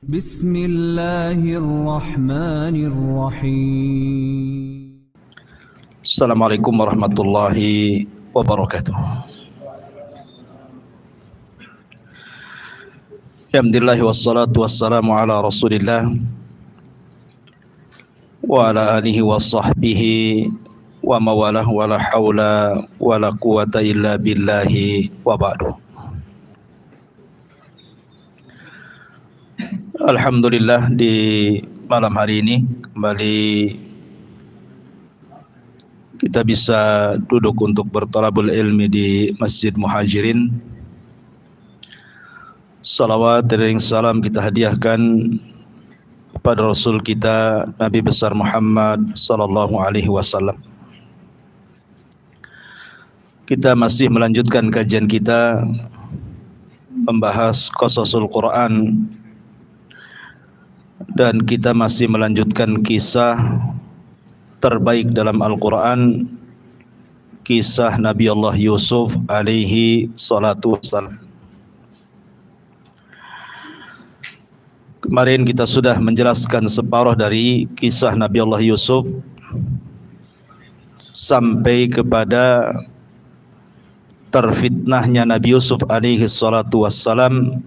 بسم الله الرحمن الرحيم. Assalamualaikum warahmatullahi wabarakatuh. Alhamdulillah wassalatu wassalamu ala Rasulillah wa ala alihi wa sahbihi wa mawalah wa la hawla wa la quwata illa billahi wa ba'du. Alhamdulillah, di malam hari ini kembali kita bisa duduk untuk bertalabul ilmi di Masjid Muhajirin. Salawat dan salam kita hadiahkan kepada Rasul kita Nabi besar Muhammad sallallahu alaihi wasallam. Kita masih melanjutkan kajian kita membahas Qasasul Quran, dan kita masih melanjutkan kisah terbaik dalam Al-Quran, kisah Nabi Allah Yusuf alaihi salatu wassalam. Kemarin kita sudah menjelaskan separuh dari kisah Nabi Allah Yusuf sampai kepada terfitnahnya Nabi Yusuf alaihi salatu wassalam,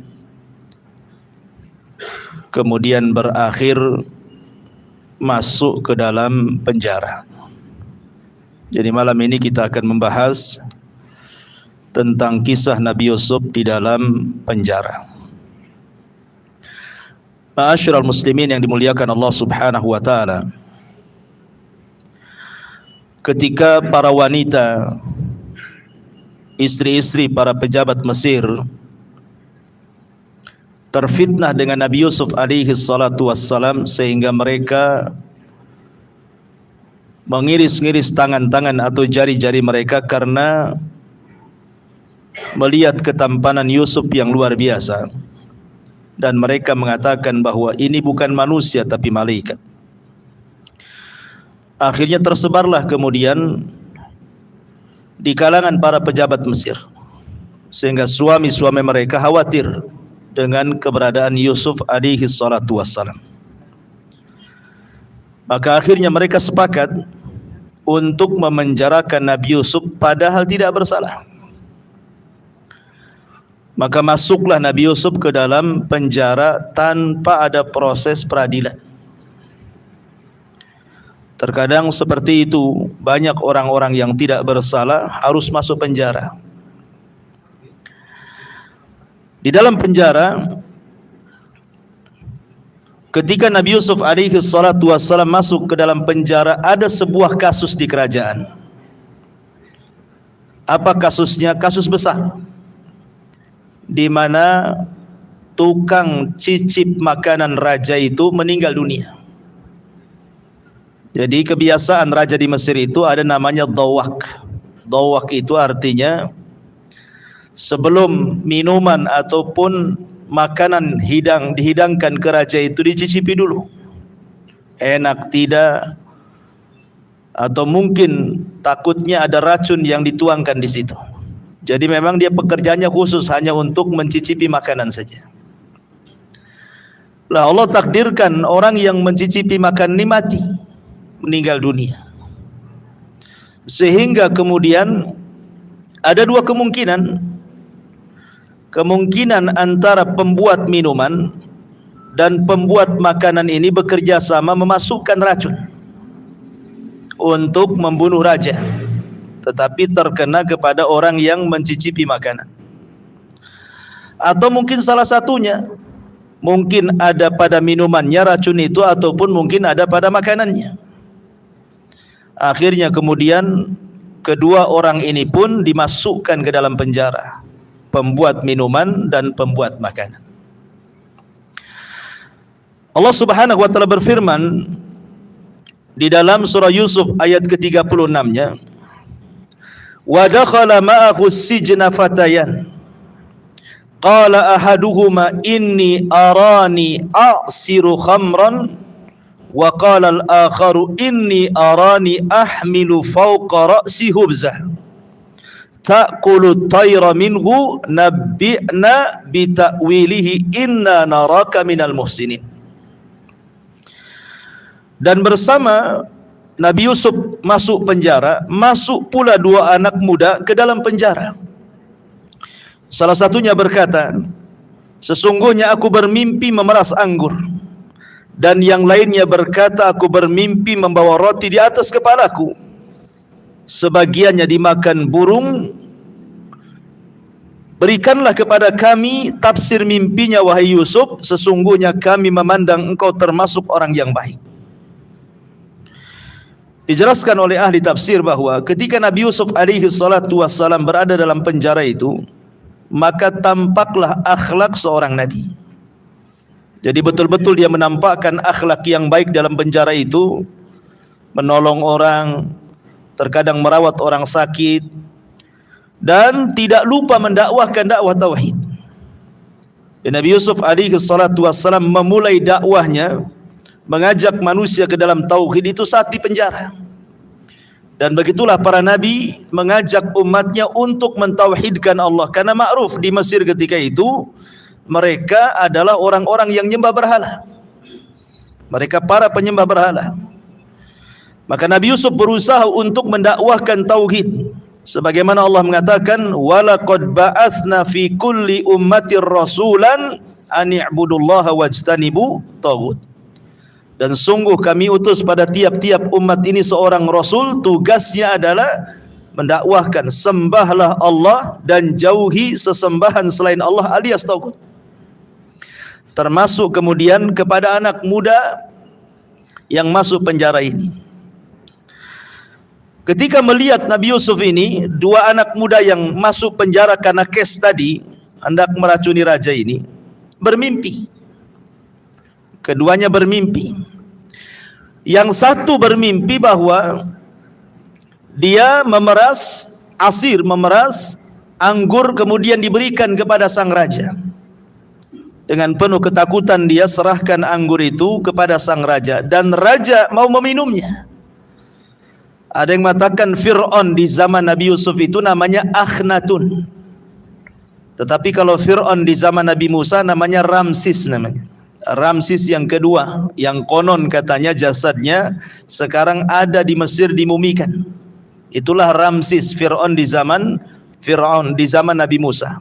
kemudian berakhir masuk ke dalam penjara. Jadi malam ini kita akan membahas tentang kisah Nabi Yusuf di dalam penjara. Ma'asyiral muslimin yang dimuliakan Allah Subhanahu wa taala, ketika para wanita, istri-istri para pejabat Mesir terfitnah dengan Nabi Yusuf alaihi salatu wassalam, sehingga mereka mengiris-ngiris tangan-tangan atau jari-jari mereka karena melihat ketampanan Yusuf yang luar biasa, dan mereka mengatakan bahwa ini bukan manusia tapi malaikat. Akhirnya tersebarlah kemudian di kalangan para pejabat Mesir, sehingga suami-suami mereka khawatir dengan keberadaan Yusuf alaihi salatu wassalam. Maka akhirnya mereka sepakat untuk memenjarakan Nabi Yusuf padahal tidak bersalah. Maka masuklah Nabi Yusuf ke dalam penjara tanpa ada proses peradilan. Terkadang seperti itu, banyak orang-orang yang tidak bersalah harus masuk penjara. Di dalam penjara, ketika Nabi Yusuf alaihi salatu wassalam masuk ke dalam penjara, ada sebuah kasus di kerajaan. Apa kasusnya? Kasus besar, di mana tukang cicip makanan raja itu meninggal dunia. Jadi kebiasaan raja di Mesir itu ada namanya dhawak. Dhawak itu artinya sebelum minuman ataupun makanan dihidangkan ke raja itu dicicipi dulu, enak tidak, atau mungkin takutnya ada racun yang dituangkan di situ. Jadi memang dia pekerjaannya khusus hanya untuk mencicipi makanan saja. Lah Allah takdirkan orang yang mencicipi makanan ini mati, meninggal dunia. Sehingga kemudian ada dua kemungkinan. Kemungkinan antara pembuat minuman dan pembuat makanan ini bekerja sama memasukkan racun untuk membunuh raja, tetapi terkena kepada orang yang mencicipi makanan. Atau mungkin salah satunya, mungkin ada pada minumannya racun itu, ataupun mungkin ada pada makanannya. Akhirnya kemudian kedua orang ini pun dimasukkan ke dalam penjara, pembuat minuman dan pembuat makanan. Allah Subhanahu wa taala berfirman di dalam surah Yusuf ayat ke-36-nya, wa dakhala ma'ahu sijna fatayan qala ahaduhuma inni arani a'siru khamran wa qala al-akharu inni arani ahmilu fawqa ra'si hubzah ta'kulu tayra minhu nabbi'na bita'wilihi inna naraka minal muhsinin. Dan bersama Nabi Yusuf masuk penjara, masuk pula dua anak muda ke dalam penjara. Salah satunya berkata, sesungguhnya aku bermimpi memeras anggur. Dan yang lainnya berkata, aku bermimpi membawa roti di atas kepalaku, sebagiannya dimakan burung. Berikanlah kepada kami tafsir mimpinya wahai Yusuf, sesungguhnya kami memandang engkau termasuk orang yang baik. Dijelaskan oleh ahli tafsir bahwa ketika Nabi Yusuf alaihi salatu wassalam berada dalam penjara itu, maka tampaklah akhlak seorang nabi. Jadi betul-betul dia menampakkan akhlak yang baik dalam penjara itu, menolong orang, terkadang merawat orang sakit, dan tidak lupa mendakwahkan dakwah tauhid. Dan Nabi Yusuf alaihi salatu wassalam memulai dakwahnya, mengajak manusia ke dalam tauhid itu saat di penjara. Dan begitulah para nabi mengajak umatnya untuk mentauhidkan Allah, karena ma'ruf di Mesir ketika itu mereka adalah orang-orang yang nyembah berhala. Mereka para penyembah berhala. Maka Nabi Yusuf berusaha untuk mendakwahkan tauhid, sebagaimana Allah mengatakan, walaqad ba'atsna fi kulli ummatir rasulan an i'budullaha wajtanibu taghut. Dan sungguh kami utus pada tiap-tiap umat ini seorang rasul, tugasnya adalah mendakwahkan sembahlah Allah dan jauhi sesembahan selain Allah alias taghut. Termasuk kemudian kepada anak muda yang masuk penjara ini. Ketika melihat Nabi Yusuf ini, dua anak muda yang masuk penjara karena kes tadi, hendak meracuni raja ini, bermimpi. Keduanya bermimpi. Yang satu bermimpi bahwa dia memeras anggur kemudian diberikan kepada sang raja. Dengan penuh ketakutan dia serahkan anggur itu kepada sang raja, dan raja mau meminumnya. Ada yang mengatakan Fir'aun di zaman Nabi Yusuf itu namanya Akhnatun. Tetapi kalau Fir'aun di zaman Nabi Musa namanya Ramsis namanya. Ramsis yang kedua, yang konon katanya jasadnya sekarang ada di Mesir dimumikan. Itulah Ramsis, Fir'aun di zaman Nabi Musa.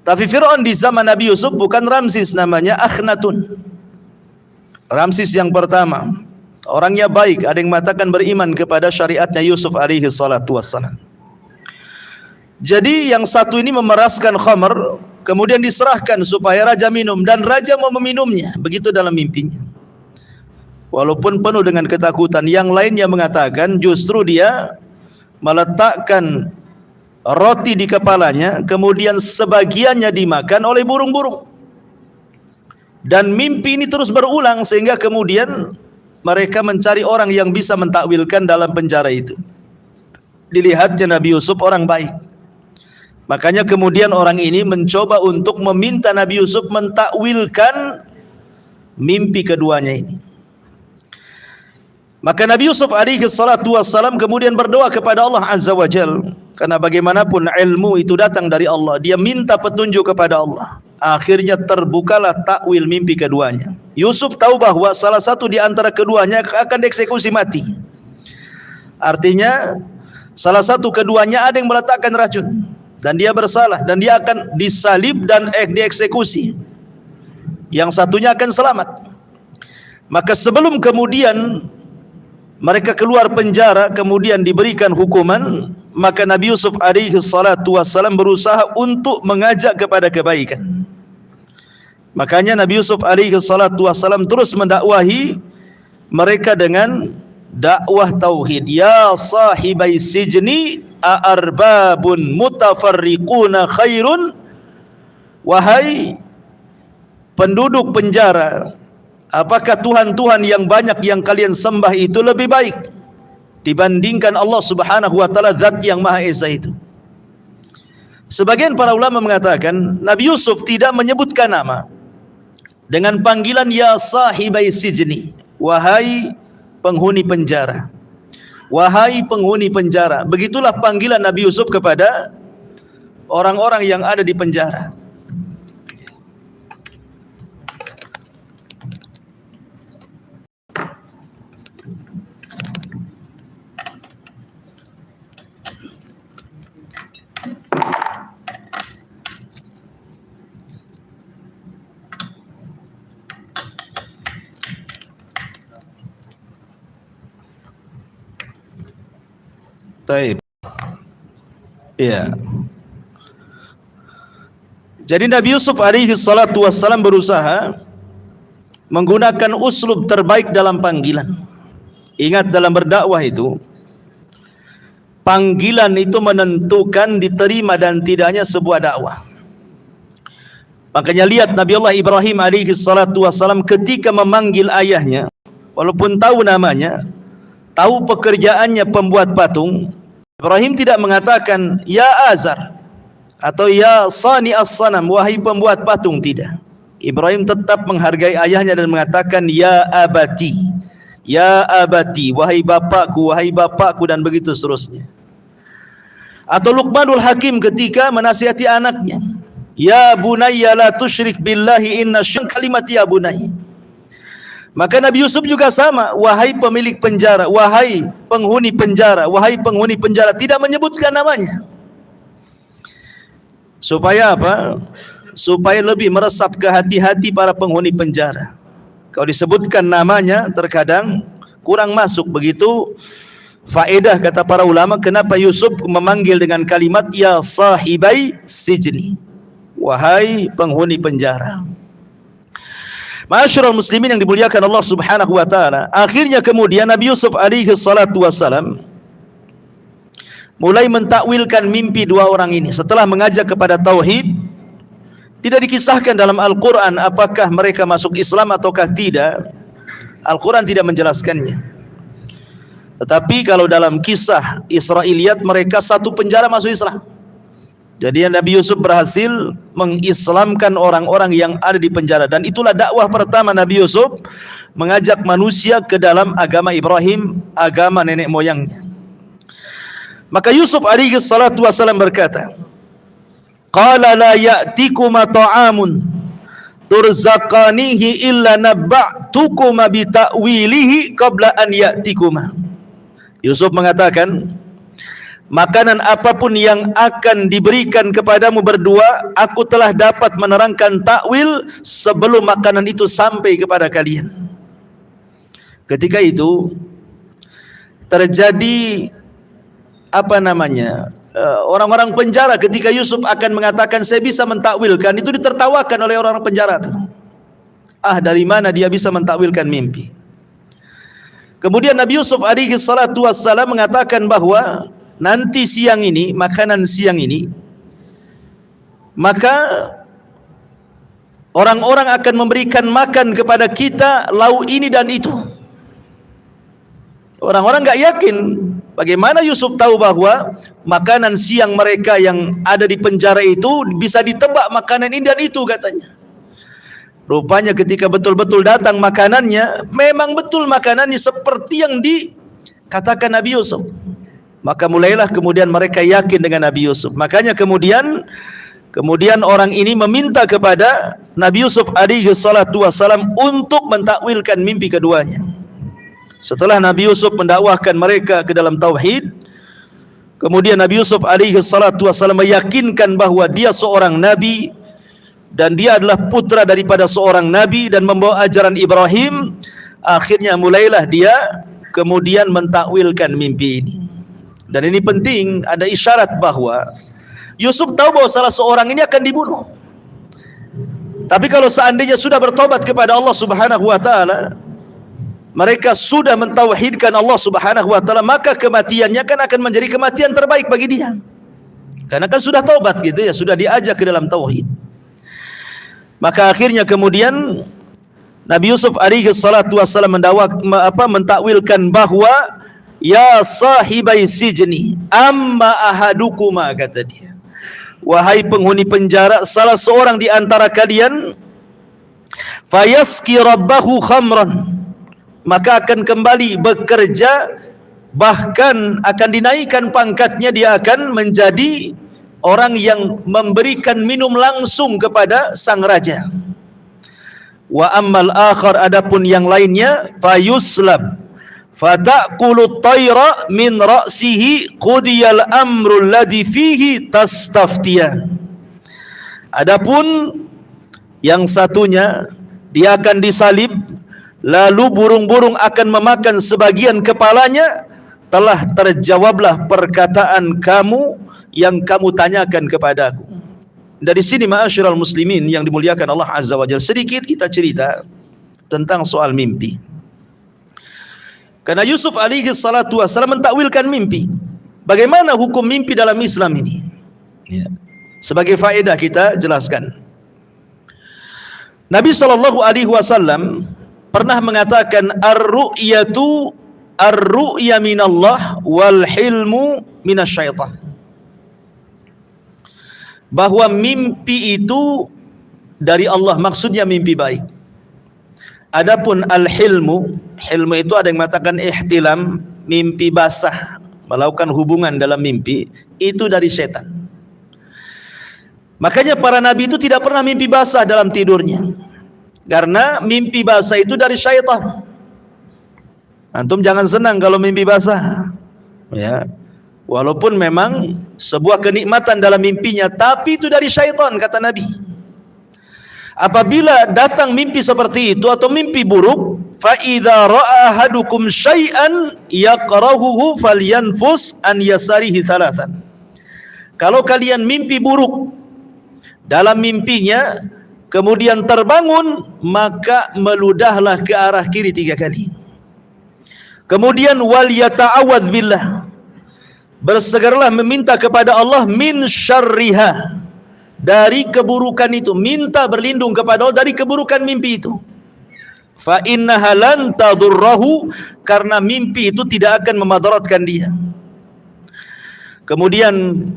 Tapi Fir'aun di zaman Nabi Yusuf bukan Ramsis, namanya Akhnatun. Ramsis yang pertama, orangnya baik, ada yang mengatakan beriman kepada syariatnya Yusuf alaihi salatu wassalam. Jadi yang satu ini memeraskan khamr, kemudian diserahkan supaya raja minum, dan raja mau meminumnya, begitu dalam mimpinya. Walaupun penuh dengan ketakutan. Yang lainnya mengatakan justru dia meletakkan roti di kepalanya, kemudian sebagiannya dimakan oleh burung-burung. Dan mimpi ini terus berulang sehingga kemudian mereka mencari orang yang bisa mentakwilkan dalam penjara itu. Dilihatnya Nabi Yusuf orang baik. Makanya kemudian orang ini mencoba untuk meminta Nabi Yusuf mentakwilkan mimpi keduanya ini. Maka Nabi Yusuf alaihi salatu wassalam kemudian berdoa kepada Allah Azza wa Jal, karena bagaimanapun ilmu itu datang dari Allah. Dia minta petunjuk kepada Allah. Akhirnya terbukalah takwil mimpi keduanya. Yusuf tahu bahwa salah satu di antara keduanya akan dieksekusi mati. Artinya salah satu keduanya ada yang meletakkan racun, dan dia bersalah, dan dia akan disalib dan dieksekusi. Yang satunya akan selamat. Maka sebelum kemudian mereka keluar penjara kemudian diberikan hukuman, maka Nabi Yusuf alaihi salatu wassalam berusaha untuk mengajak kepada kebaikan. Makanya Nabi Yusuf alaihi salatu wassalam terus mendakwahi mereka dengan dakwah tauhid. Ya sahibai sijni a'arbabun mutafarriquna khairun. Wahai penduduk penjara, apakah Tuhan-Tuhan yang banyak yang kalian sembah itu lebih baik dibandingkan Allah Subhanahu wa taala, zat yang Maha Esa itu? Sebagian para ulama mengatakan Nabi Yusuf tidak menyebutkan nama dengan panggilan ya sahibai sijni, wahai penghuni penjara. wahai penghuni penjara. Begitulah panggilan Nabi Yusuf kepada orang-orang yang ada di penjara. Taib. Ya. Jadi Nabi Yusuf alaihi salatu wassalam berusaha menggunakan uslub terbaik dalam panggilan. Ingat, dalam berdakwah itu, panggilan itu menentukan diterima dan tidaknya sebuah dakwah. Makanya lihat Nabi Allah Ibrahim alaihi salatu wassalam ketika memanggil ayahnya, walaupun tahu namanya, tahu pekerjaannya pembuat patung, Ibrahim tidak mengatakan ya Azar atau ya Sani as-sanam, wahai pembuat patung, tidak. Ibrahim tetap menghargai ayahnya dan mengatakan ya abati, ya abati, wahai bapakku, dan begitu seterusnya. Atau Luqmanul Hakim ketika menasihati anaknya, ya bunayya la tusyrik billahi inna kalimat ya bunayya. Maka Nabi Yusuf juga sama, wahai pemilik penjara, wahai penghuni penjara, wahai penghuni penjara, tidak menyebutkan namanya. Supaya apa? Supaya lebih meresap ke hati-hati para penghuni penjara. Kalau disebutkan namanya terkadang kurang masuk. Begitu faedah kata para ulama kenapa Yusuf memanggil dengan kalimat ya sahibai sijni, wahai penghuni penjara. Ma'asyiral muslimin yang dimuliakan Allah Subhanahu wa taala, akhirnya kemudian Nabi Yusuf alaihi salatu wasalam mulai mentakwilkan mimpi dua orang ini setelah mengajak kepada tauhid. Tidak dikisahkan dalam Al-Qur'an apakah mereka masuk Islam ataukah tidak. Al-Qur'an tidak menjelaskannya. Tetapi kalau dalam kisah Israiliyat, mereka satu penjara masuk Islam. Jadi Nabi Yusuf berhasil mengislamkan orang-orang yang ada di penjara, dan itulah dakwah pertama Nabi Yusuf, mengajak manusia ke dalam agama Ibrahim, agama nenek moyangnya. Maka Yusuf alaihi salatu wasallam berkata, qala la ya'tikuma ta'amun turzaqanihi illa nabba'tukuma bi ta'wilihi qabla an ya'tikuma. Yusuf mengatakan, makanan apapun yang akan diberikan kepadamu berdua, aku telah dapat menerangkan takwil sebelum makanan itu sampai kepada kalian. Ketika itu terjadi orang-orang penjara ketika Yusuf akan mengatakan saya bisa mentakwilkan, itu ditertawakan oleh orang-orang penjara itu. Dari mana dia bisa mentakwilkan mimpi? Kemudian Nabi Yusuf alaihi salatu wassalam mengatakan bahwa nanti siang ini, makanan siang ini, maka orang-orang akan memberikan makan kepada kita lauk ini dan itu. Orang-orang enggak yakin. Bagaimana Yusuf tahu bahwa makanan siang mereka yang ada di penjara itu bisa ditebak makanan ini dan itu, katanya. Rupanya ketika betul-betul datang makanannya, memang betul makanannya seperti yang dikatakan Nabi Yusuf. Maka mulailah kemudian mereka yakin dengan Nabi Yusuf. Makanya kemudian orang ini meminta kepada Nabi Yusuf alaihi salatu wasalam untuk mentakwilkan mimpi keduanya. Setelah Nabi Yusuf mendakwahkan mereka ke dalam tauhid, kemudian Nabi Yusuf alaihi salatu wasalam meyakinkan bahwa dia seorang nabi dan dia adalah putra daripada seorang nabi dan membawa ajaran Ibrahim. Akhirnya mulailah dia kemudian mentakwilkan mimpi ini. Dan ini penting, ada isyarat bahwa Yusuf tahu bahwa salah seorang ini akan dibunuh. Tapi kalau seandainya sudah bertobat kepada Allah Subhanahu wa taala, mereka sudah mentauhidkan Allah Subhanahu wa taala, maka kematiannya kan akan menjadi kematian terbaik bagi dia. Karena kan sudah tobat gitu ya, sudah diajak ke dalam tauhid. Maka akhirnya kemudian Nabi Yusuf alaihi salatu wasallam mentakwilkan bahwa ya sahibai sijni amma ahadukuma, kata dia, wahai penghuni penjara, salah seorang di antara kalian fayaski rabbahu khamran, maka akan kembali bekerja bahkan akan dinaikkan pangkatnya, dia akan menjadi orang yang memberikan minum langsung kepada sang raja. Wa ammal akhar, adapun yang lainnya, fayuslab fataqulu tayra min ra'sihi qudiyal amru alladhi fihi tastaftiyan. Adapun yang satunya, dia akan disalib, lalu burung-burung akan memakan sebagian kepalanya. Telah terjawablah perkataan kamu yang kamu tanyakan kepadaku. Dari sini ma'asyiral muslimin yang dimuliakan Allah Azza wa Jalla, sedikit kita cerita tentang soal mimpi. Karena Yusuf alaihi salatu wassalam mentakwilkan mimpi. Bagaimana hukum mimpi dalam Islam ini? Ya. Sebagai faedah kita jelaskan. Nabi sallallahu alaihi wasallam pernah mengatakan, ar-ru'ya minallah wal hilmu minasyaitan. Bahwa mimpi itu dari Allah, maksudnya mimpi baik. Adapun al-hilmu, hilmu itu ada yang mengatakan ihtilam, mimpi basah, melakukan hubungan dalam mimpi, itu dari setan. Makanya para nabi itu tidak pernah mimpi basah dalam tidurnya, karena mimpi basah itu dari syaitan. Antum jangan senang kalau mimpi basah, ya. Walaupun memang sebuah kenikmatan dalam mimpinya, tapi itu dari syaitan, kata Nabi. Apabila datang mimpi seperti itu atau mimpi buruk, fa idza ra'a ahadukum syai'an yaqrahuhu falyanfus an yasarihi thalathan. Kalau kalian mimpi buruk dalam mimpinya, kemudian terbangun, maka meludahlah ke arah kiri 3 kali. Kemudian wal yata'awadz billah, bersegeralah meminta kepada Allah min syarriha, dari keburukan itu, minta berlindung kepada Allah dari keburukan mimpi itu. Fa innaha lan tadurrahu, karena mimpi itu tidak akan memadaratkan dia. Kemudian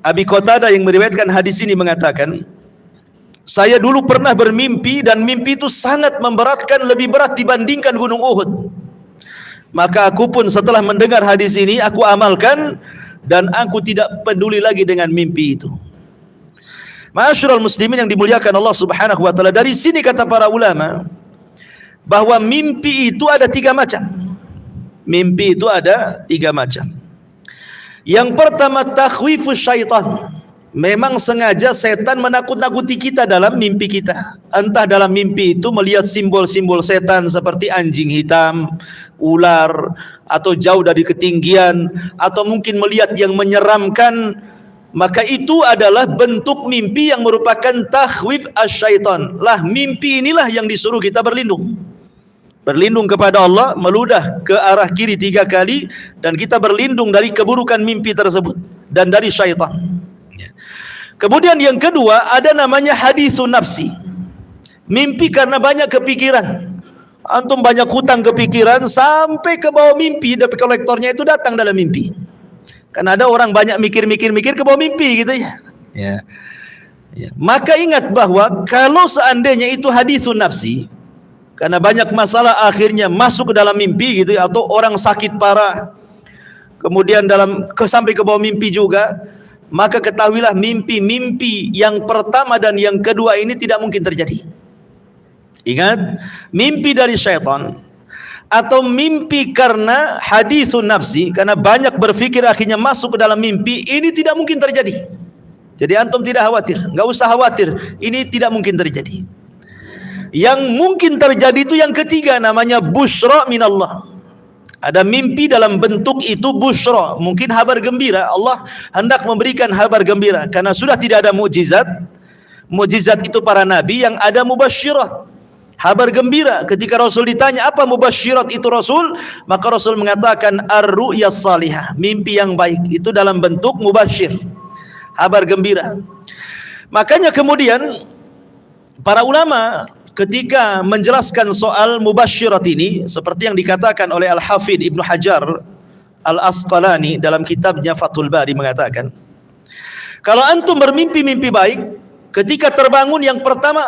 Abi Qatadah yang meriwayatkan hadis ini mengatakan, saya dulu pernah bermimpi dan mimpi itu sangat memberatkan, lebih berat dibandingkan gunung Uhud. Maka aku pun setelah mendengar hadis ini, aku amalkan dan aku tidak peduli lagi dengan mimpi itu. Ma'asyiral muslimin yang dimuliakan Allah Subhanahu wa taala, dari sini kata para ulama bahwa mimpi itu ada 3 macam. Mimpi itu ada 3 macam. Yang pertama, takhwifus syaitan. Memang sengaja setan menakut-nakuti kita dalam mimpi kita. Entah dalam mimpi itu melihat simbol-simbol setan seperti anjing hitam, ular, atau jauh dari ketinggian, atau mungkin melihat yang menyeramkan. Maka itu adalah bentuk mimpi yang merupakan takhwif asyaitan. Lah mimpi inilah yang disuruh kita berlindung. Berlindung kepada Allah, meludah ke arah kiri 3 kali, dan kita berlindung dari keburukan mimpi tersebut dan dari syaitan. Kemudian yang kedua, ada namanya haditsun nafsi. Mimpi karena banyak kepikiran. Antum banyak hutang kepikiran sampai ke bawah mimpi, debt kolektornya itu datang dalam mimpi. Kan ada orang banyak mikir-mikir ke bawah mimpi gitu ya. Ya. Maka ingat bahwa kalau seandainya itu haditsun nafsi, karena banyak masalah akhirnya masuk ke dalam mimpi gitu ya, atau orang sakit parah, kemudian sampai ke bawah mimpi juga, maka ketahuilah mimpi-mimpi yang pertama dan yang kedua ini tidak mungkin terjadi. Ingat, mimpi dari syaitan atau mimpi karena haditsun nafsi, karena banyak berpikir akhirnya masuk ke dalam mimpi, ini tidak mungkin terjadi. Jadi antum tidak khawatir, nggak usah khawatir, ini tidak mungkin terjadi. Yang mungkin terjadi itu yang ketiga, namanya busyra minallah. Ada mimpi dalam bentuk itu busyra, mungkin kabar gembira. Allah hendak memberikan kabar gembira, karena sudah tidak ada mukjizat. Mukjizat itu para nabi, yang ada mubasyirat, kabar gembira. Ketika Rasul ditanya apa mubasyirat itu Rasul, maka Rasul mengatakan ar-ru'ya salihah, mimpi yang baik itu dalam bentuk mubasyir, kabar gembira. Makanya kemudian para ulama ketika menjelaskan soal mubasyirat ini, seperti yang dikatakan oleh Al-Hafidh Ibnu Hajar Al-Asqalani dalam kitabnya Fathul Bari, mengatakan, kalau antum bermimpi-mimpi baik, ketika terbangun yang pertama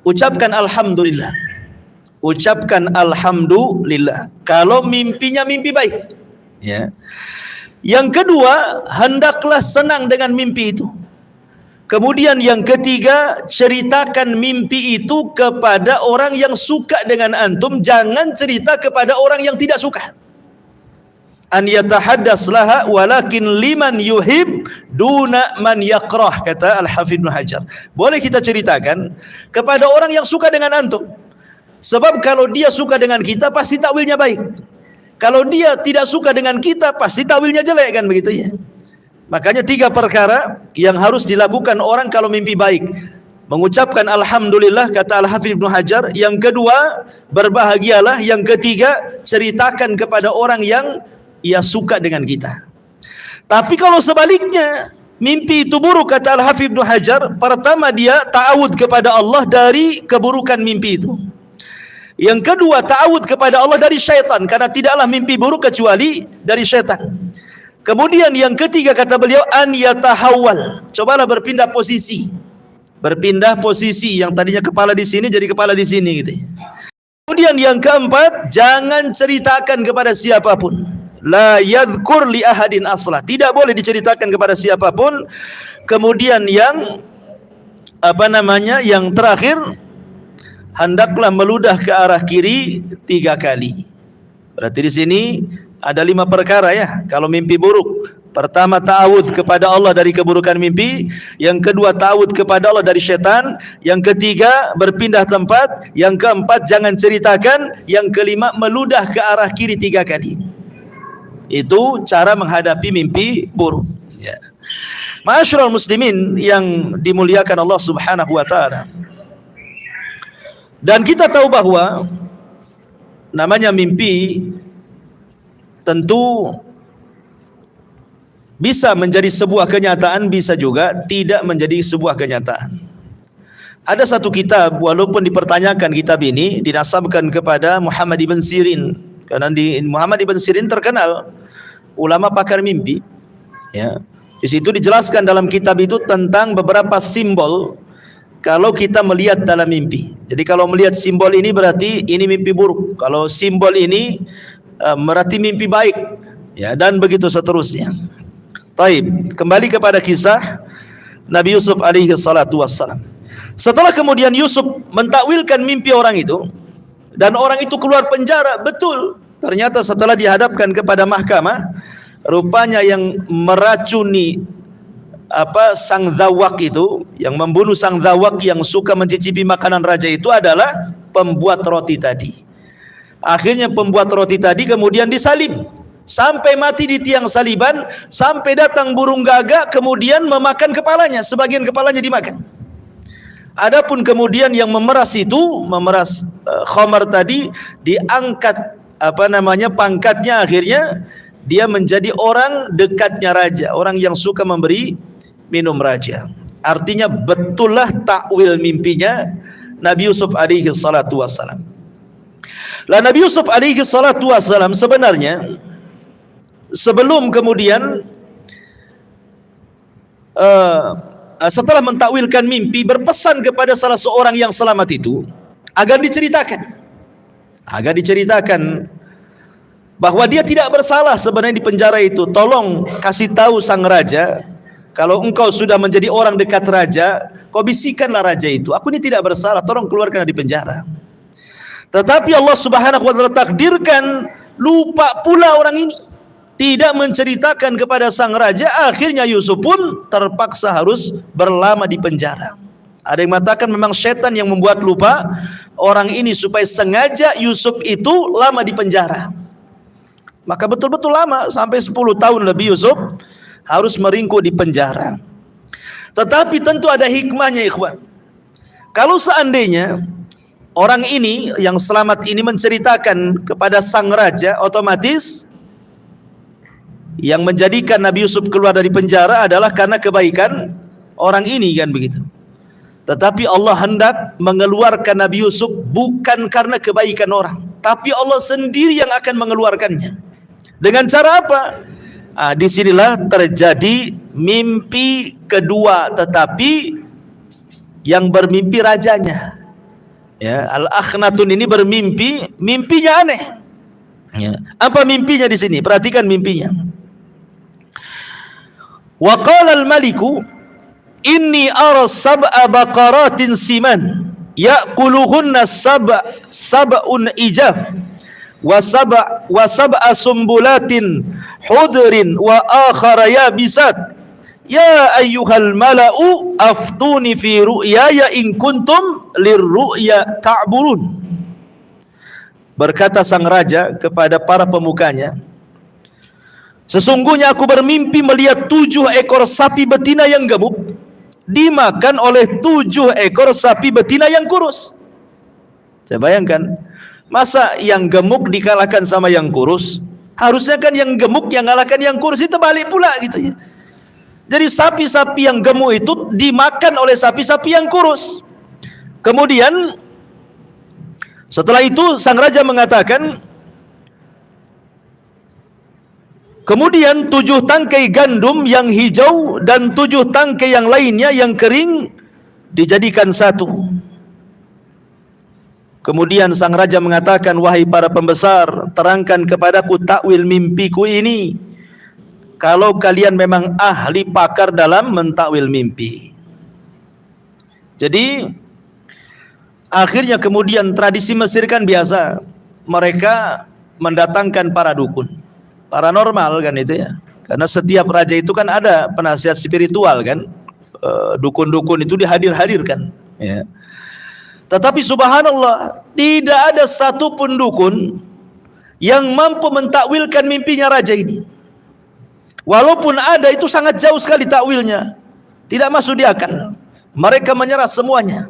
ucapkan alhamdulillah. Ucapkan alhamdulillah kalau mimpinya mimpi baik. Ya. Yang kedua, hendaklah senang dengan mimpi itu. Kemudian yang ketiga, ceritakan mimpi itu kepada orang yang suka dengan antum, jangan cerita kepada orang yang tidak suka. An yatahaddas laha walakin liman yuhib duna man yakrah, kata Al-Hafidz Ibnu Hajar. Boleh kita ceritakan kepada orang yang suka dengan antum. Sebab kalau dia suka dengan kita pasti takwilnya baik. Kalau dia tidak suka dengan kita pasti takwilnya jelek, kan begitu ya. Makanya 3 perkara yang harus dilakukan orang kalau mimpi baik. Mengucapkan alhamdulillah, kata Al-Hafidz Ibnu Hajar. Yang kedua, berbahagialah. Yang ketiga, ceritakan kepada orang yang ia suka dengan kita. Tapi kalau sebaliknya, mimpi itu buruk, kata Al-Hafidz Ibnu Hajar, pertama dia ta'awud kepada Allah dari keburukan mimpi itu. Yang kedua, ta'awud kepada Allah dari syaitan, karena tidaklah mimpi buruk kecuali dari syaitan. Kemudian yang ketiga, kata beliau, an yatahawwal, cobalah berpindah posisi. Berpindah posisi, yang tadinya kepala di sini jadi kepala di sini gitu. Kemudian yang keempat, jangan ceritakan kepada siapapun. La yadhkur li ahadin aslah, tidak boleh diceritakan kepada siapapun. Kemudian yang yang terakhir, hendaklah meludah ke arah kiri 3 kali. Berarti di sini ada 5 perkara ya kalau mimpi buruk. Pertama, ta'awudz kepada Allah dari keburukan mimpi. Yang kedua, ta'awudz kepada Allah dari syaitan. Yang ketiga, berpindah tempat. Yang keempat, jangan ceritakan. Yang kelima, meludah ke arah kiri 3 kali. Itu cara menghadapi mimpi buruk ya. Ma'asyiral muslimin yang dimuliakan Allah Subhanahu wa taala. Dan kita tahu bahwa namanya mimpi tentu bisa menjadi sebuah kenyataan, bisa juga tidak menjadi sebuah kenyataan. Ada satu kitab, walaupun dipertanyakan kitab ini, dinasabkan kepada Muhammad ibn Sirin. Karena Muhammad ibn Sirin terkenal ulama pakar mimpi ya. Di situ dijelaskan dalam kitab itu tentang beberapa simbol kalau kita melihat dalam mimpi. Jadi kalau melihat simbol ini berarti ini mimpi buruk. Kalau simbol ini berarti mimpi baik ya, dan begitu seterusnya. Taib, kembali kepada kisah Nabi Yusuf alaihi salatu wassalam. Setelah kemudian Yusuf mentakwilkan mimpi orang itu dan orang itu keluar penjara, betul. Ternyata setelah dihadapkan kepada mahkamah, rupanya yang meracuni sang zawak itu, yang membunuh sang zawak yang suka mencicipi makanan raja itu adalah pembuat roti tadi. Akhirnya pembuat roti tadi kemudian disalib sampai mati di tiang saliban, sampai datang burung gagak kemudian memakan kepalanya, sebagian kepalanya dimakan. Adapun kemudian yang memeras itu, memeras khamar tadi, diangkat pangkatnya, akhirnya dia menjadi orang dekatnya raja, orang yang suka memberi minum raja. Artinya betullah takwil mimpinya Nabi Yusuf alaihi salatu wassalam. Lah Nabi Yusuf alaihi salatu wassalam sebenarnya sebelum kemudian setelah mentakwilkan mimpi, berpesan kepada salah seorang yang selamat itu agar diceritakan bahwa dia tidak bersalah sebenarnya di penjara itu. Tolong kasih tahu sang raja, kalau engkau sudah menjadi orang dekat raja, kau bisikanlah raja itu, aku ini tidak bersalah, tolong keluarkan dari penjara. Tetapi Allah Subhanahu wa taala takdirkan lupa pula orang ini, tidak menceritakan kepada sang raja. Akhirnya Yusuf pun terpaksa harus berlama di penjara. Ada yang mengatakan memang setan yang membuat lupa orang ini supaya sengaja Yusuf itu lama di penjara. Maka betul-betul lama, sampai 10 tahun lebih Yusuf harus meringkuk di penjara. Tetapi tentu ada hikmahnya, ikhwan. Kalau seandainya orang ini yang selamat ini menceritakan kepada sang raja, otomatis yang menjadikan Nabi Yusuf keluar dari penjara adalah karena kebaikan orang ini, kan begitu. Tetapi Allah hendak mengeluarkan Nabi Yusuf bukan karena kebaikan orang, tapi Allah sendiri yang akan mengeluarkannya. Dengan cara apa? Disinilah terjadi mimpi kedua, tetapi yang bermimpi rajanya. Ya, Al-Akhnatun ini bermimpi, mimpinya aneh. Ya. Apa mimpinya di sini? Perhatikan mimpinya. Wa qala al-maliku inni ara sab'a baqaratin siman ya'kuluhunna sab'un ijaf wa sab'a sumbulatin hudrin wa akhara yabisat ya ayyuhal mala'u aftuni fi ru'yaya in kuntum lirru'ya ta'burun. Berkata sang raja kepada para pemukanya, sesungguhnya aku bermimpi melihat 7 ekor sapi betina yang gemuk dimakan oleh 7 ekor sapi betina yang kurus. Saya bayangkan, masa yang gemuk dikalahkan sama yang kurus? Harusnya kan yang gemuk yang kalahkan yang kurus, itu balik pula gitu ya. Jadi sapi-sapi yang gemuk itu dimakan oleh sapi-sapi yang kurus. Kemudian setelah itu sang raja mengatakan, kemudian 7 tangkai gandum yang hijau dan 7 tangkai yang lainnya yang kering dijadikan satu. Kemudian sang raja mengatakan, wahai para pembesar, terangkan kepadaku takwil mimpiku ini, kalau kalian memang ahli pakar dalam mentakwil mimpi. Jadi akhirnya kemudian tradisi Mesir kan biasa, mereka mendatangkan para dukun, paranormal kan itu ya. Karena setiap raja itu kan ada penasihat spiritual kan, dukun-dukun itu dihadir-hadirkan ya. Tetapi subhanallah, tidak ada satu pun dukun yang mampu mentakwilkan mimpinya raja ini. Walaupun ada, itu sangat jauh sekali takwilnya, tidak masuk di akal. Mereka menyerah semuanya.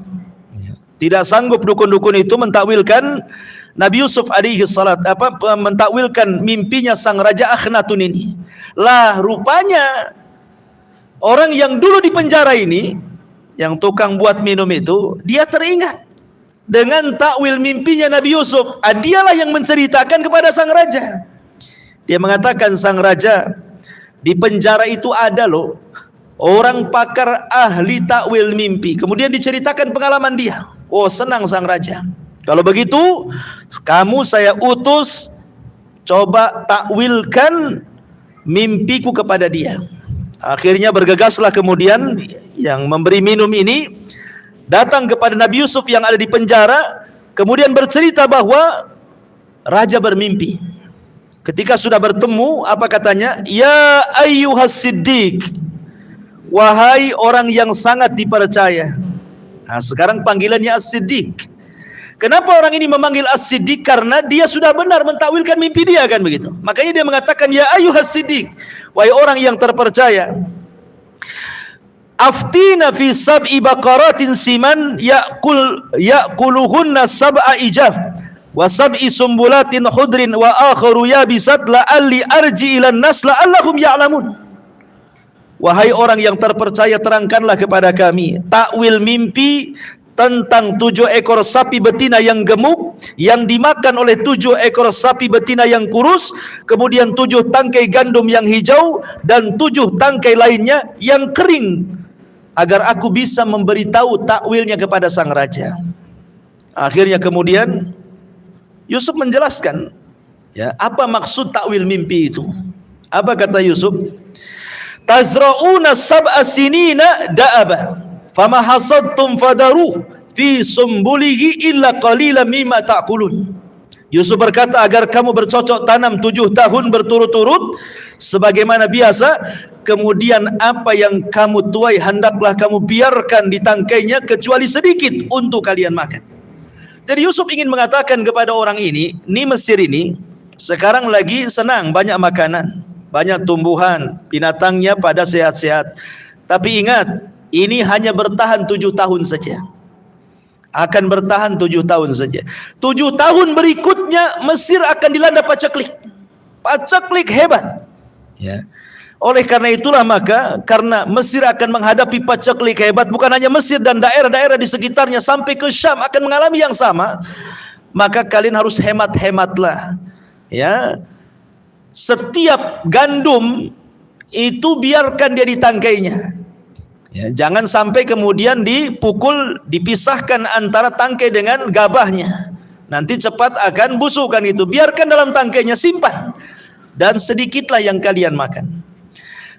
Tidak sanggup dukun-dukun itu mentakwilkan Nabi Yusuf alaihi salat, mentakwilkan mimpinya sang raja Akhnatun ini. Lah rupanya orang yang dulu di penjara ini, yang tukang buat minum itu, dia teringat dengan takwil mimpinya Nabi Yusuf. Dialah yang menceritakan kepada sang raja. Dia mengatakan, sang raja, di penjara itu ada loh orang pakar ahli takwil mimpi. Kemudian diceritakan pengalaman dia. Oh, senang sang raja. Kalau begitu, kamu saya utus, coba takwilkan mimpiku kepada dia. Akhirnya bergegaslah kemudian yang memberi minum ini datang kepada Nabi Yusuf yang ada di penjara, kemudian bercerita bahwa raja bermimpi. Ketika sudah bertemu, apa katanya? Ya ayyuhas siddiq, wahai orang yang sangat dipercaya. Nah, sekarang panggilannya as-siddiq. Kenapa orang ini memanggil as-siddiq? Karena dia sudah benar mentakwilkan mimpi dia kan begitu. Makanya dia mengatakan ya ayyuhas siddiq, wahai orang yang terpercaya. Aftina fi sab'i baqaratin siman ya'kuluhunna sab'a ijaf wa sab'i sumbulatin khudrin wa akharu yabisat la'alli arji ilan nas la'allahum ya'lamun. Wahai orang yang terpercaya, terangkanlah kepada kami takwil mimpi tentang 7 ekor sapi betina yang gemuk yang dimakan oleh 7 ekor sapi betina yang kurus, kemudian 7 tangkai gandum yang hijau dan 7 tangkai lainnya yang kering, agar aku bisa memberitahu takwilnya kepada sang raja. Akhirnya kemudian Yusuf menjelaskan ya, apa maksud takwil mimpi itu. Apa kata Yusuf? Tazra'una sab'a sinina da'aba fama hasadtum fadaru fi sumbulihi illa qalilan mimma ta'kulun. Yusuf berkata, agar kamu bercocok tanam 7 tahun berturut-turut sebagaimana biasa, kemudian apa yang kamu tuai hendaklah kamu biarkan di tangkainya kecuali sedikit untuk kalian makan. Jadi Yusuf ingin mengatakan kepada orang ini Mesir ini sekarang lagi senang, banyak makanan, banyak tumbuhan, binatangnya pada sehat-sehat. Tapi ingat, ini hanya bertahan 7 tahun saja. Akan bertahan 7 tahun saja. 7 tahun berikutnya Mesir akan dilanda paceklik. Paceklik hebat. Ya. Oleh karena itulah maka, karena Mesir akan menghadapi paceklik hebat, bukan hanya Mesir dan daerah-daerah di sekitarnya, sampai ke Syam akan mengalami yang sama. Maka kalian harus hemat-hematlah. Ya. Setiap gandum itu biarkan dia di tangkainya. Ya, jangan sampai kemudian dipisahkan antara tangkai dengan gabahnya. nanti cepat akan busuk kan itu. Biarkan dalam tangkainya, simpan, dan sedikitlah yang kalian makan.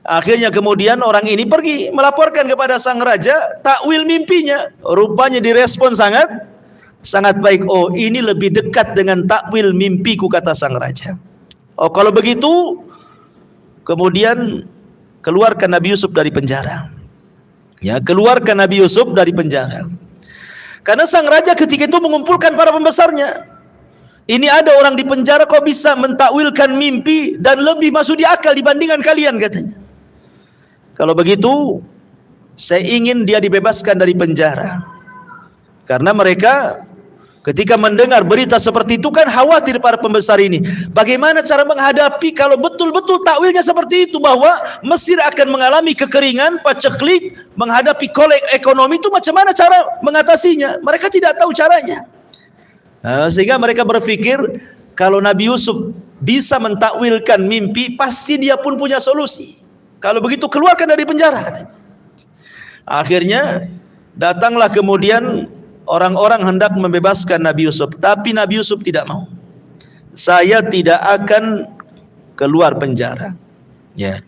Akhirnya kemudian orang ini pergi melaporkan kepada sang raja takwil mimpinya. Rupanya direspon sangat baik. Oh, ini lebih dekat dengan takwil mimpiku, kata sang raja. Oh, kalau begitu, kemudian keluarkan Nabi Yusuf dari penjara. Ya, keluarkan Nabi Yusuf dari penjara. Karena sang raja ketika itu mengumpulkan para pembesarnya. Ini ada orang di penjara kok bisa mentakwilkan mimpi dan lebih masuk di akal dibandingkan kalian, katanya. Kalau begitu, saya ingin dia dibebaskan dari penjara. Karena mereka ketika mendengar berita seperti itu kan khawatir para pembesar ini. Bagaimana cara menghadapi kalau betul-betul takwilnya seperti itu, bahwa Mesir akan mengalami kekeringan, paceklik, menghadapi kolek ekonomi, itu macam mana cara mengatasinya? Mereka tidak tahu caranya. Sehingga mereka berpikir kalau Nabi Yusuf bisa mentakwilkan mimpi, pasti dia pun punya solusi. Kalau begitu keluarkan dari penjara, katanya. Akhirnya datanglah kemudian orang-orang hendak membebaskan Nabi Yusuf, tapi Nabi Yusuf tidak mau. Saya tidak akan keluar penjara. Ya.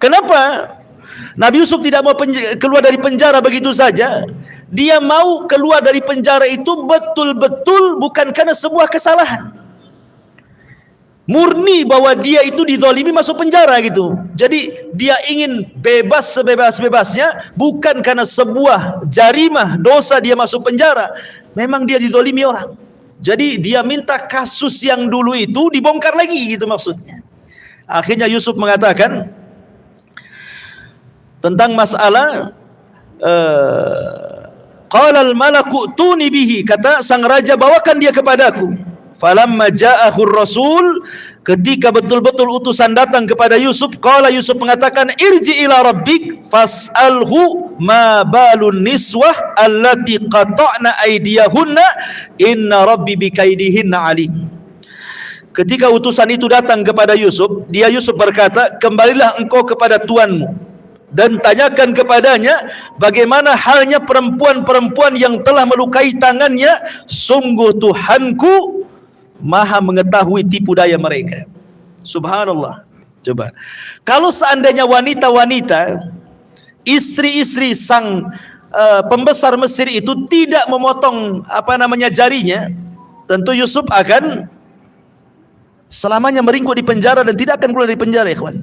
Kenapa Nabi Yusuf tidak mau keluar dari penjara begitu saja? Dia mau keluar dari penjara itu betul-betul bukan karena sebuah kesalahan. Murni bahwa dia itu dizalimi masuk penjara gitu. Jadi dia ingin bebas sebebas-bebasnya, bukan karena sebuah jarimah dosa dia masuk penjara. Memang dia dizalimi orang. Jadi dia minta kasus yang dulu itu dibongkar lagi gitu maksudnya. Akhirnya Yusuf mengatakan tentang masalah qala al-malaku tuni bihi, kata sang raja, bawakan dia kepadaku. Falamma ja'ahur rasul, ketika betul-betul utusan datang kepada Yusuf, qala Yusuf mengatakan, irji ila rabbik fas'alhu ma balun niswah allati qata'na aydiyahunna inna rabbi bikaidihinna alim. Ketika utusan itu datang kepada Yusuf, Yusuf berkata, kembalilah engkau kepada tuanmu dan tanyakan kepadanya bagaimana halnya perempuan-perempuan yang telah melukai tangannya. Sungguh Tuhanku Maha mengetahui tipu daya mereka. Subhanallah. Coba, kalau seandainya wanita-wanita, istri-istri sang pembesar Mesir itu tidak memotong jarinya, tentu Yusuf akan selamanya meringkuk di penjara dan tidak akan keluar dari penjara, ikhwan.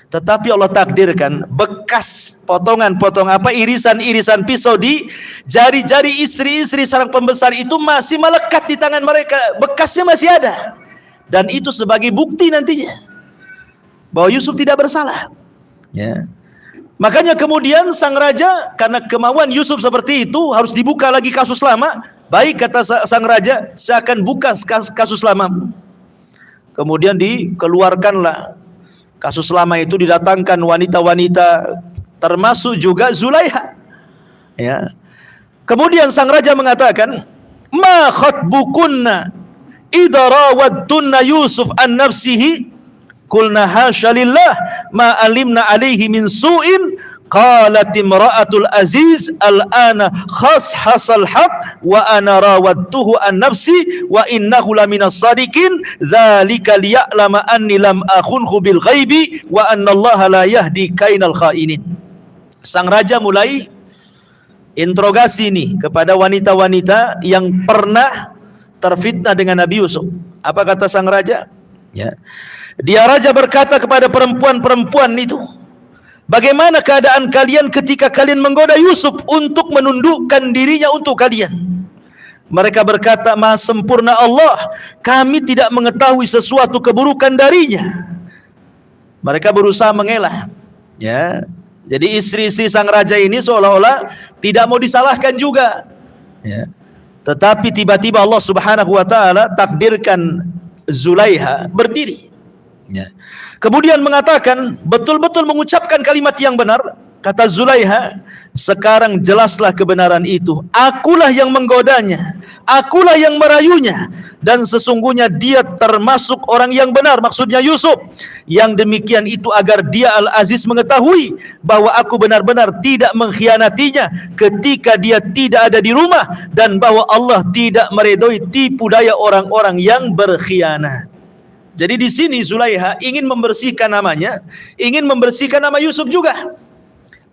Tetapi Allah takdirkan bekas potongan-potongan irisan-irisan pisau di jari-jari istri-istri seorang pembesar itu masih melekat di tangan mereka. Bekasnya masih ada. Dan itu sebagai bukti nantinya bahwa Yusuf tidak bersalah. Ya. Makanya kemudian sang raja, karena kemauan Yusuf seperti itu, harus dibuka lagi kasus lama. Baik, kata sang raja, saya akan buka kasus lamamu. Kemudian dikeluarkanlah kasus lama itu, didatangkan wanita-wanita termasuk juga Zulaiha. Ya. Kemudian sang raja mengatakan, "Ma khatbukunna idza rawadtunna Yusuf an nafsihi?" Qulna hasya lillah ma alimna alaihi min su'in. Qalat imra'atul aziz al-ana khashasal haq wa ana rawadtuhu an nafsi wa innahu laminas sadiqin dzalika liya'lama anni lam akhunhu bil ghaibi wa anna Allah la yahdi kainal khainin. Sang raja mulai interogasi ini kepada wanita-wanita yang pernah terfitnah dengan Nabi Yusuf. Apa kata sang raja? Ya. Dia raja berkata kepada perempuan-perempuan itu, bagaimana keadaan kalian ketika kalian menggoda Yusuf untuk menundukkan dirinya untuk kalian? Mereka berkata, Maha sempurna Allah, kami tidak mengetahui sesuatu keburukan darinya. Mereka berusaha mengelak. Ya, jadi istri-istri sang raja ini seolah-olah tidak mau disalahkan juga. Ya. Tetapi tiba-tiba Allah Subhanahu wa taala takdirkan Zulaiha berdiri. Ya. Kemudian mengatakan, betul-betul mengucapkan kalimat yang benar. Kata Zulaiha, sekarang jelaslah kebenaran itu. Akulah yang menggodanya, akulah yang merayunya, dan sesungguhnya dia termasuk orang yang benar, maksudnya Yusuf. Yang demikian itu agar dia Al-Aziz mengetahui bahwa aku benar-benar tidak mengkhianatinya ketika dia tidak ada di rumah, dan bahwa Allah tidak meredoi tipu daya orang-orang yang berkhianat. Jadi di sini Zulaiha ingin membersihkan namanya, ingin membersihkan nama Yusuf juga.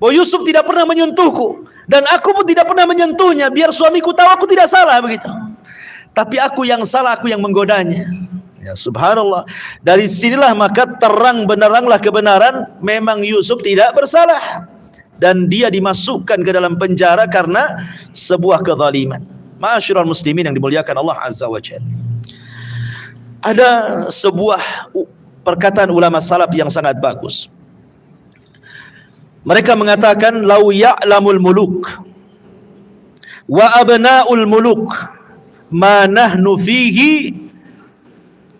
Bahwa Yusuf tidak pernah menyentuhku, dan aku pun tidak pernah menyentuhnya, biar suamiku tahu aku tidak salah, begitu. Tapi aku yang salah, aku yang menggodanya. Ya subhanallah. Dari sinilah maka terang beneranglah kebenaran, memang Yusuf tidak bersalah, dan dia dimasukkan ke dalam penjara karena sebuah kezaliman. Ma'asyiral muslimin yang dimuliakan Allah Azza wa Jalla. Ada sebuah perkataan ulama salaf yang sangat bagus. Mereka mengatakan, lau ya'lamul muluk wa abna'ul muluk ma nahnu fihi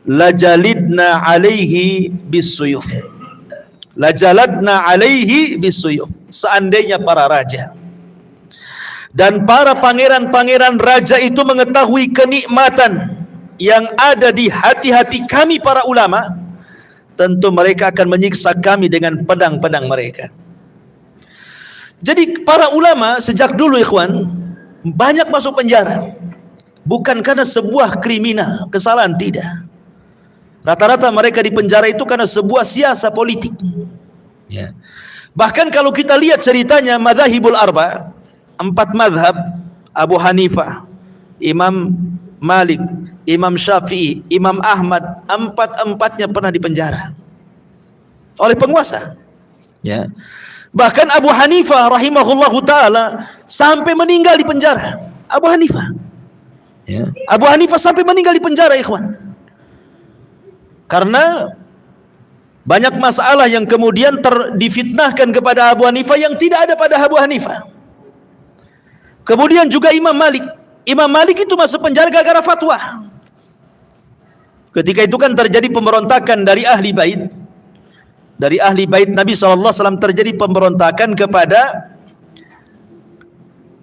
lajalidna alaihi bisuyuf. Lajaladna alaihi bisuyuf. Seandainya para raja dan para pangeran-pangeran raja itu mengetahui kenikmatan yang ada di hati-hati kami para ulama, tentu mereka akan menyiksa kami dengan pedang-pedang mereka. Jadi para ulama sejak dulu ikhwan banyak masuk penjara, bukan karena sebuah kriminal, kesalahan, tidak. Rata-rata mereka di penjara itu karena sebuah siasat politik. Ya. Bahkan kalau kita lihat ceritanya madzhabul arba, 4 mazhab, Abu Hanifah, Imam Malik, Imam Syafi'i, Imam Ahmad, 4-empatnya pernah dipenjara oleh penguasa. Ya. Bahkan Abu Hanifah rahimahullahu ta'ala sampai meninggal di penjara. Abu Hanifah, ya. Abu Hanifah sampai meninggal di penjara ikhwan, karena banyak masalah yang kemudian difitnahkan kepada Abu Hanifah yang tidak ada pada Abu Hanifah. Kemudian juga Imam Malik. Imam Malik itu masuk penjara gara-gara fatwa. Ketika itu kan terjadi pemberontakan dari ahli bait. Dari ahli bait Nabi SAW terjadi pemberontakan kepada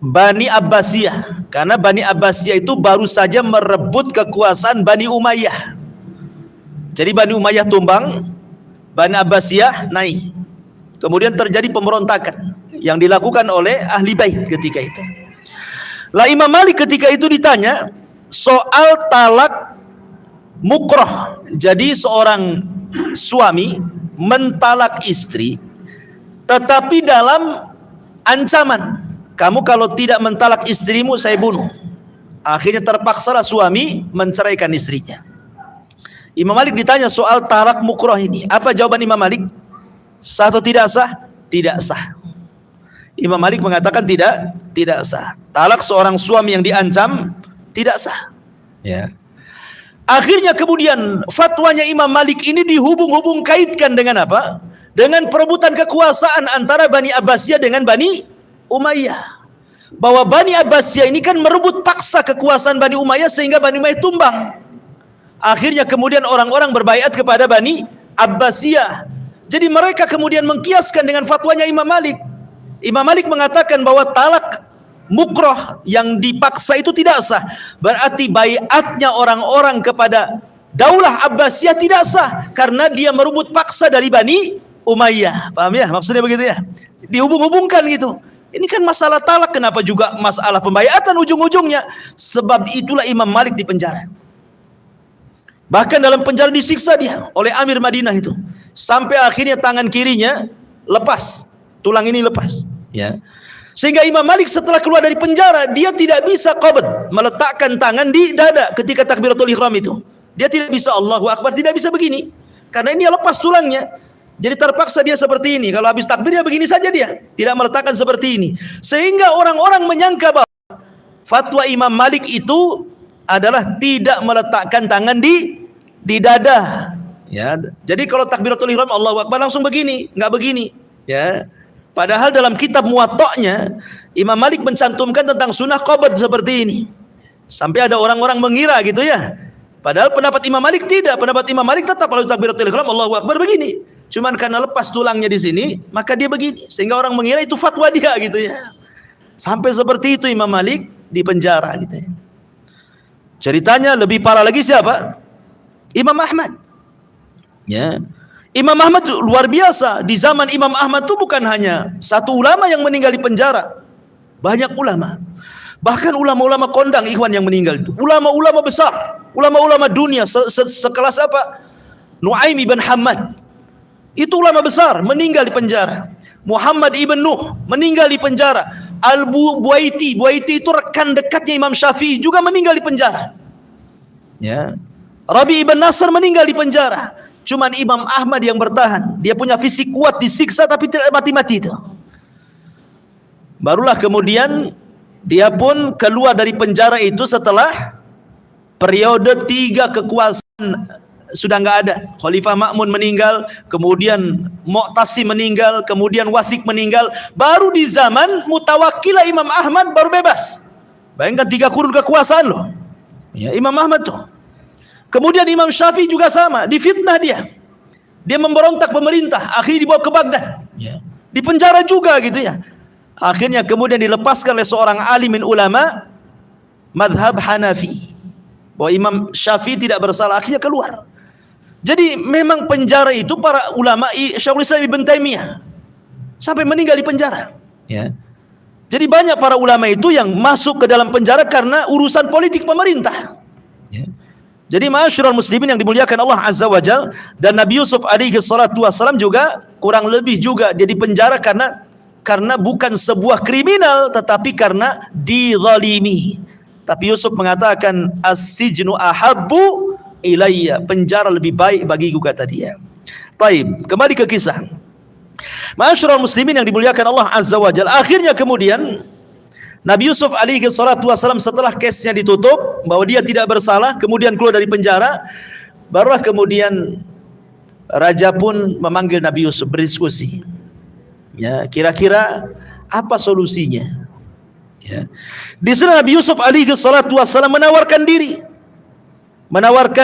Bani Abbasiyah. Karena Bani Abbasiyah itu baru saja merebut kekuasaan Bani Umayyah. Jadi Bani Umayyah tumbang, Bani Abbasiyah naik. Kemudian terjadi pemberontakan yang dilakukan oleh ahli bait ketika itu. Lah Imam Malik ketika itu ditanya soal talak mukroh. Jadi seorang suami mentalak istri, tetapi dalam ancaman, kamu kalau tidak mentalak istrimu saya bunuh. Akhirnya terpaksalah suami menceraikan istrinya. Imam Malik ditanya soal talak mukroh ini, apa jawaban Imam Malik? Sah atau tidak sah? Tidak sah. Imam Malik mengatakan tidak sah. Talak seorang suami yang diancam tidak sah. Ya. Akhirnya kemudian fatwanya Imam Malik ini dihubung-hubung kaitkan dengan apa? Dengan perebutan kekuasaan antara Bani Abbasiyah dengan Bani Umayyah. Bahwa Bani Abbasiyah ini kan merebut paksa kekuasaan Bani Umayyah sehingga Bani Umayyah tumbang. Akhirnya kemudian orang-orang berbaiat kepada Bani Abbasiyah. Jadi mereka kemudian mengkiaskan dengan fatwanya Imam Malik. Imam Malik mengatakan bahwa talak mukroh yang dipaksa itu tidak sah. Berarti baiatnya orang-orang kepada Daulah Abbasiyah tidak sah karena dia merebut paksa dari Bani Umayyah. Paham ya? Maksudnya begitu ya? Dihubung-hubungkan gitu. Ini kan masalah talak, kenapa juga masalah pembaiatan ujung-ujungnya? Sebab itulah Imam Malik di penjara. Bahkan dalam penjara disiksa dia oleh Amir Madinah itu. Sampai akhirnya tangan kirinya lepas, tulang ini lepas. Ya. Sehingga Imam Malik setelah keluar dari penjara, dia tidak bisa qabd, meletakkan tangan di dada ketika takbiratul ihram itu. Dia tidak bisa Allahu Akbar, tidak bisa begini. Karena ini lepas tulangnya. Jadi terpaksa dia seperti ini. Kalau habis takbir dia begini saja dia. Tidak meletakkan seperti ini. Sehingga orang-orang menyangka bahwa fatwa Imam Malik itu adalah tidak meletakkan tangan di dada. Ya. Jadi kalau takbiratul ihram Allahu Akbar langsung begini, enggak begini. Ya. Padahal dalam kitab Muwatta'nya Imam Malik mencantumkan tentang sunnah qabd seperti ini. Sampai ada orang-orang mengira gitu ya. Padahal pendapat Imam Malik tidak. Pendapat Imam Malik tetap kalau takbiratul ihram Allahu Akbar begini. Cuman karena lepas tulangnya di sini, maka dia begini. Sehingga orang mengira itu fatwa dia gitu ya. Sampai seperti itu Imam Malik di penjara gitu ya. Ceritanya lebih parah lagi siapa? Imam Ahmad. Ya. Imam Ahmad luar biasa. Di zaman Imam Ahmad itu bukan hanya satu ulama yang meninggal di penjara. Banyak ulama. Bahkan ulama-ulama kondang ikhwan yang meninggal itu. Ulama-ulama besar. Ulama-ulama dunia sekelas apa? Nuaim ibn Hamad. Itu ulama besar meninggal di penjara. Muhammad ibn Nuh meninggal di penjara. Al-Buaiti itu rekan dekatnya Imam Syafi'i juga meninggal di penjara. Ya. Rabi ibn Nasr meninggal di penjara. Cuman Imam Ahmad yang bertahan. Dia punya fisik kuat, disiksa tapi tidak mati-mati itu. Barulah kemudian dia pun keluar dari penjara itu setelah periode 3 kekuasaan sudah enggak ada. Khalifah Ma'mun meninggal, kemudian Mu'tasim meninggal, kemudian Wathiq meninggal. Baru di zaman Mutawakkilah Imam Ahmad baru bebas. Bayangkan 3 kurun kekuasaan loh. Ya, Imam Ahmad tuh. Kemudian Imam Syafi'i juga sama, difitnah dia. Dia memberontak pemerintah, akhirnya dibawa ke Baghdad. Ya. Di penjara juga gitu ya. Akhirnya kemudian dilepaskan oleh seorang alimin ulama mazhab Hanafi. Bahwa Imam Syafi'i tidak bersalah, akhirnya keluar. Jadi memang penjara itu para ulama Syekhul Islam Ibn Taimiyah sampai meninggal di penjara. Ya. Jadi banyak para ulama itu yang masuk ke dalam penjara karena urusan politik pemerintah. Ya. Jadi ma'asyiral muslimin yang dimuliakan Allah Azza wa Jalla, dan Nabi Yusuf alaihi salatu wasallam juga kurang lebih juga dia di penjara karena bukan sebuah kriminal tetapi karena dizalimi. Tapi Yusuf mengatakan as-sijnu ahabbu ilayya, penjara lebih baik bagiku kata dia. Baik, kembali ke kisah. Ma'asyiral muslimin yang dimuliakan Allah Azza wa Jalla, akhirnya kemudian Nabi Yusuf alaihi salatu wasallam setelah kesnya ditutup bahwa dia tidak bersalah, kemudian keluar dari penjara, barulah kemudian raja pun memanggil Nabi Yusuf berdiskusi. Ya, kira-kira apa solusinya? Ya. Di sana Nabi Yusuf alaihi salatu wasallam menawarkan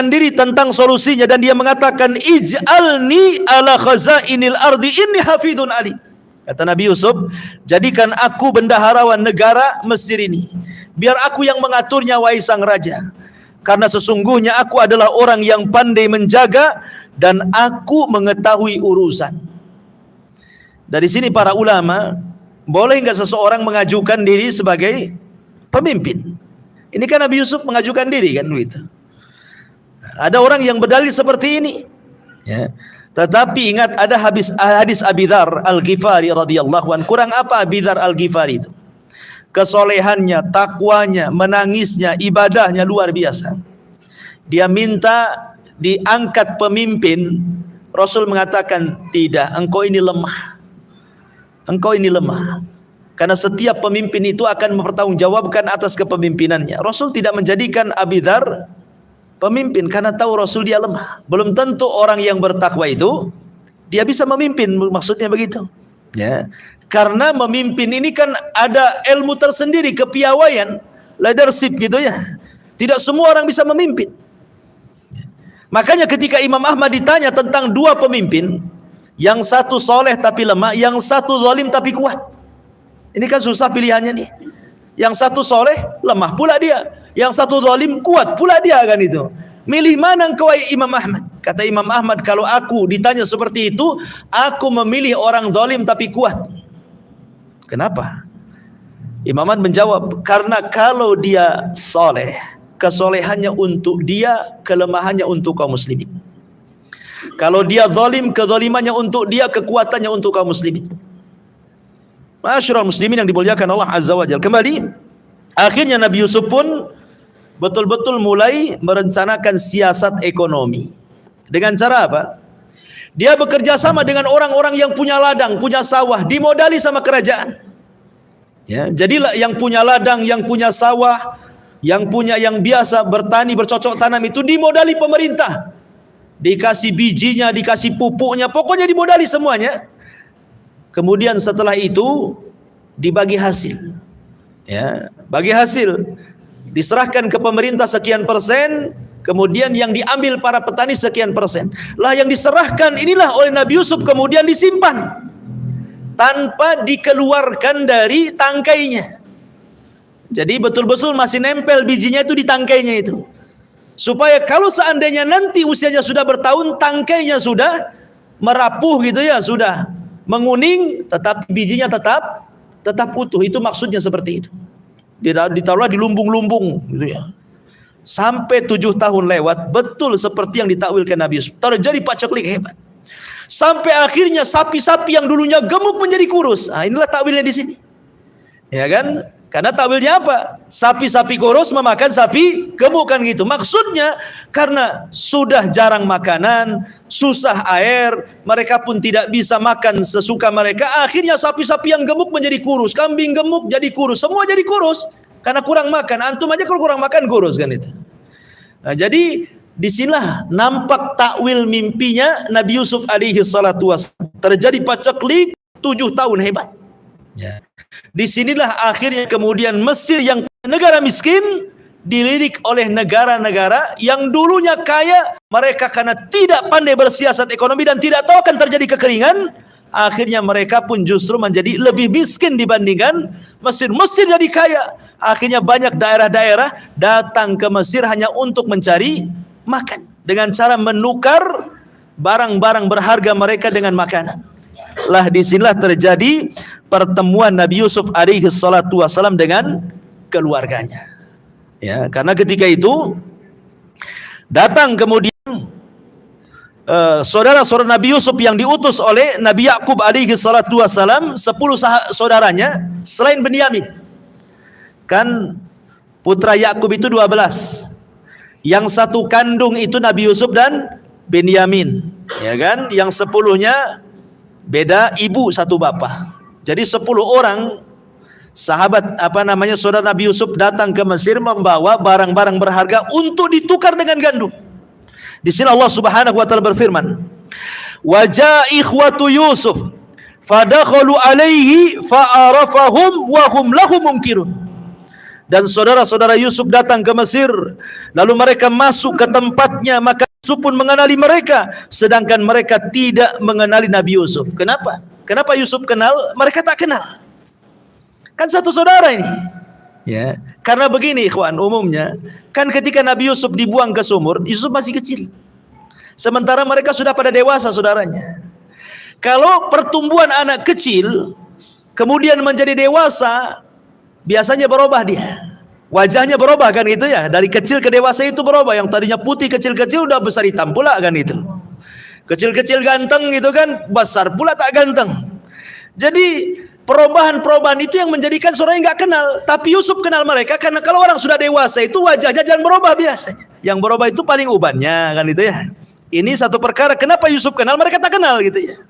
diri tentang solusinya, dan dia mengatakan ij'alni ala khazainil ardi inni hafidun alim. Kata Nabi Yusuf, jadikan aku bendaharawan negara Mesir ini, biar aku yang mengaturnya wahai sang raja, karena sesungguhnya aku adalah orang yang pandai menjaga dan aku mengetahui urusan. Dari sini para ulama, boleh enggak seseorang mengajukan diri sebagai pemimpin? Ini kan Nabi Yusuf mengajukan diri kan begitu. Ada orang yang berdalil seperti ini. Ya. Tetapi ingat ada hadis Abi Dzar Al-Ghifari radhiyallahu anhu. Kurang apa Abi Dzar Al-Ghifari itu? Kesolehannya, takwanya, menangisnya, ibadahnya luar biasa. Dia minta diangkat pemimpin. Rasul mengatakan, tidak, engkau ini lemah. Engkau ini lemah. Karena setiap pemimpin itu akan mempertanggungjawabkan atas kepemimpinannya. Rasul tidak menjadikan Abi Dzar pemimpin karena tahu Rasul dia lemah. Belum tentu orang yang bertakwa itu dia bisa memimpin, maksudnya begitu. Ya. Karena memimpin ini kan ada ilmu tersendiri, kepiawaian, leadership gitu ya. Tidak semua orang bisa memimpin. Makanya ketika Imam Ahmad ditanya tentang 2 pemimpin, yang satu soleh tapi lemah, yang satu zalim tapi kuat. Ini kan susah pilihannya nih. Yang satu soleh, lemah pula dia. Yang satu zalim, kuat pula dia kan itu. Milih mana engkau Imam Ahmad? Kata Imam Ahmad, kalau aku ditanya seperti itu, aku memilih orang zalim tapi kuat. Kenapa? Imam Ahmad menjawab, karena kalau dia soleh, kesolehannya untuk dia, kelemahannya untuk kaum muslimin. Kalau dia zalim, kezalimannya untuk dia, kekuatannya untuk kaum muslimin. Ma'asyiral muslimin yang dimuliakan Allah Azza wa Jalla. Kembali, akhirnya Nabi Yusuf pun betul-betul mulai merencanakan siasat ekonomi. Dengan cara apa? Dia bekerja sama dengan orang-orang yang punya ladang, punya sawah, dimodali sama kerajaan. Ya, jadilah yang punya ladang, yang punya sawah, yang biasa bertani, bercocok tanam itu dimodali pemerintah. Dikasih bijinya, dikasih pupuknya, pokoknya dimodali semuanya. Kemudian setelah itu dibagi hasil. Ya, bagi hasil. Diserahkan ke pemerintah sekian persen, kemudian yang diambil para petani sekian persen. Lah yang diserahkan inilah oleh Nabi Yusuf kemudian disimpan tanpa dikeluarkan dari tangkainya. Jadi betul-betul masih nempel bijinya itu di tangkainya itu. Supaya kalau seandainya nanti usianya sudah bertahun, tangkainya sudah merapuh gitu ya, sudah menguning, tetapi bijinya tetap utuh. Itu maksudnya seperti itu. Ditaruhlah di lumbung-lumbung gitu ya. Sampai 7 tahun lewat, betul seperti yang ditakwilkan Nabi Yusuf. Terjadi paceklik hebat. Sampai akhirnya sapi-sapi yang dulunya gemuk menjadi kurus. Nah, inilah takwilnya di sini. Ya kan? Karena takwilnya apa? Sapi-sapi kurus memakan sapi gemuk kan gitu. Maksudnya karena sudah jarang makanan, susah air, mereka pun tidak bisa makan sesuka mereka. Akhirnya sapi-sapi yang gemuk menjadi kurus, kambing gemuk jadi kurus, semua jadi kurus karena kurang makan. Antum aja kalau kurang makan kurus kan itu. Nah, jadi disinilah nampak takwil mimpinya Nabi Yusuf alaihi salatu wassalam. Terjadi paceklik 7 tahun hebat. Ya. Disinilah akhirnya kemudian Mesir yang negara miskin dilirik oleh negara-negara yang dulunya kaya. Mereka karena tidak pandai bersiasat ekonomi dan tidak tahu akan terjadi kekeringan, akhirnya mereka pun justru menjadi lebih miskin dibandingkan Mesir. Mesir jadi kaya. Akhirnya banyak daerah-daerah datang ke Mesir hanya untuk mencari makan dengan cara menukar barang-barang berharga mereka dengan makanan. Lah disinilah terjadi pertemuan Nabi Yusuf alaihi salatu wassalam dengan keluarganya. Ya, karena ketika itu datang kemudian saudara-saudara Nabi Yusuf yang diutus oleh Nabi Yakub alaihi salatu wassalam, 10 saudaranya selain Benyamin. Kan putra Yakub itu 12. Yang satu kandung itu Nabi Yusuf dan Benyamin, ya kan? Yang 10-nya beda ibu satu bapak. Jadi 10 orang sahabat saudara Nabi Yusuf datang ke Mesir membawa barang-barang berharga untuk ditukar dengan gandum. Di sini Allah Subhanahu wa taala berfirman, "Wa jaa ikhwatu Yusuf fadakhalu alaihi fa'arafahum wa hum lahu munkirun." Dan saudara-saudara Yusuf datang ke Mesir, lalu mereka masuk ke tempatnya, maka Yusuf pun mengenali mereka, sedangkan mereka tidak mengenali Nabi Yusuf. Kenapa? Kenapa Yusuf kenal? Mereka tak kenal. Kan satu saudara ini. Ya, karena begini ikhwan, umumnya kan ketika Nabi Yusuf dibuang ke sumur, Yusuf masih kecil. Sementara mereka sudah pada dewasa saudaranya. Kalau pertumbuhan anak kecil kemudian menjadi dewasa, biasanya berubah dia. Wajahnya berubah kan itu ya. Dari kecil ke dewasa itu berubah. Yang tadinya putih kecil-kecil udah besar hitam pula kan itu. Kecil-kecil ganteng gitu kan, besar pula tak ganteng. Jadi perubahan-perubahan itu yang menjadikan saudaranya nggak kenal. Tapi Yusuf kenal mereka karena kalau orang sudah dewasa itu wajahnya jangan berubah biasanya. Yang berubah itu paling ubannya kan itu ya. Ini satu perkara kenapa Yusuf kenal mereka tak kenal gitu ya.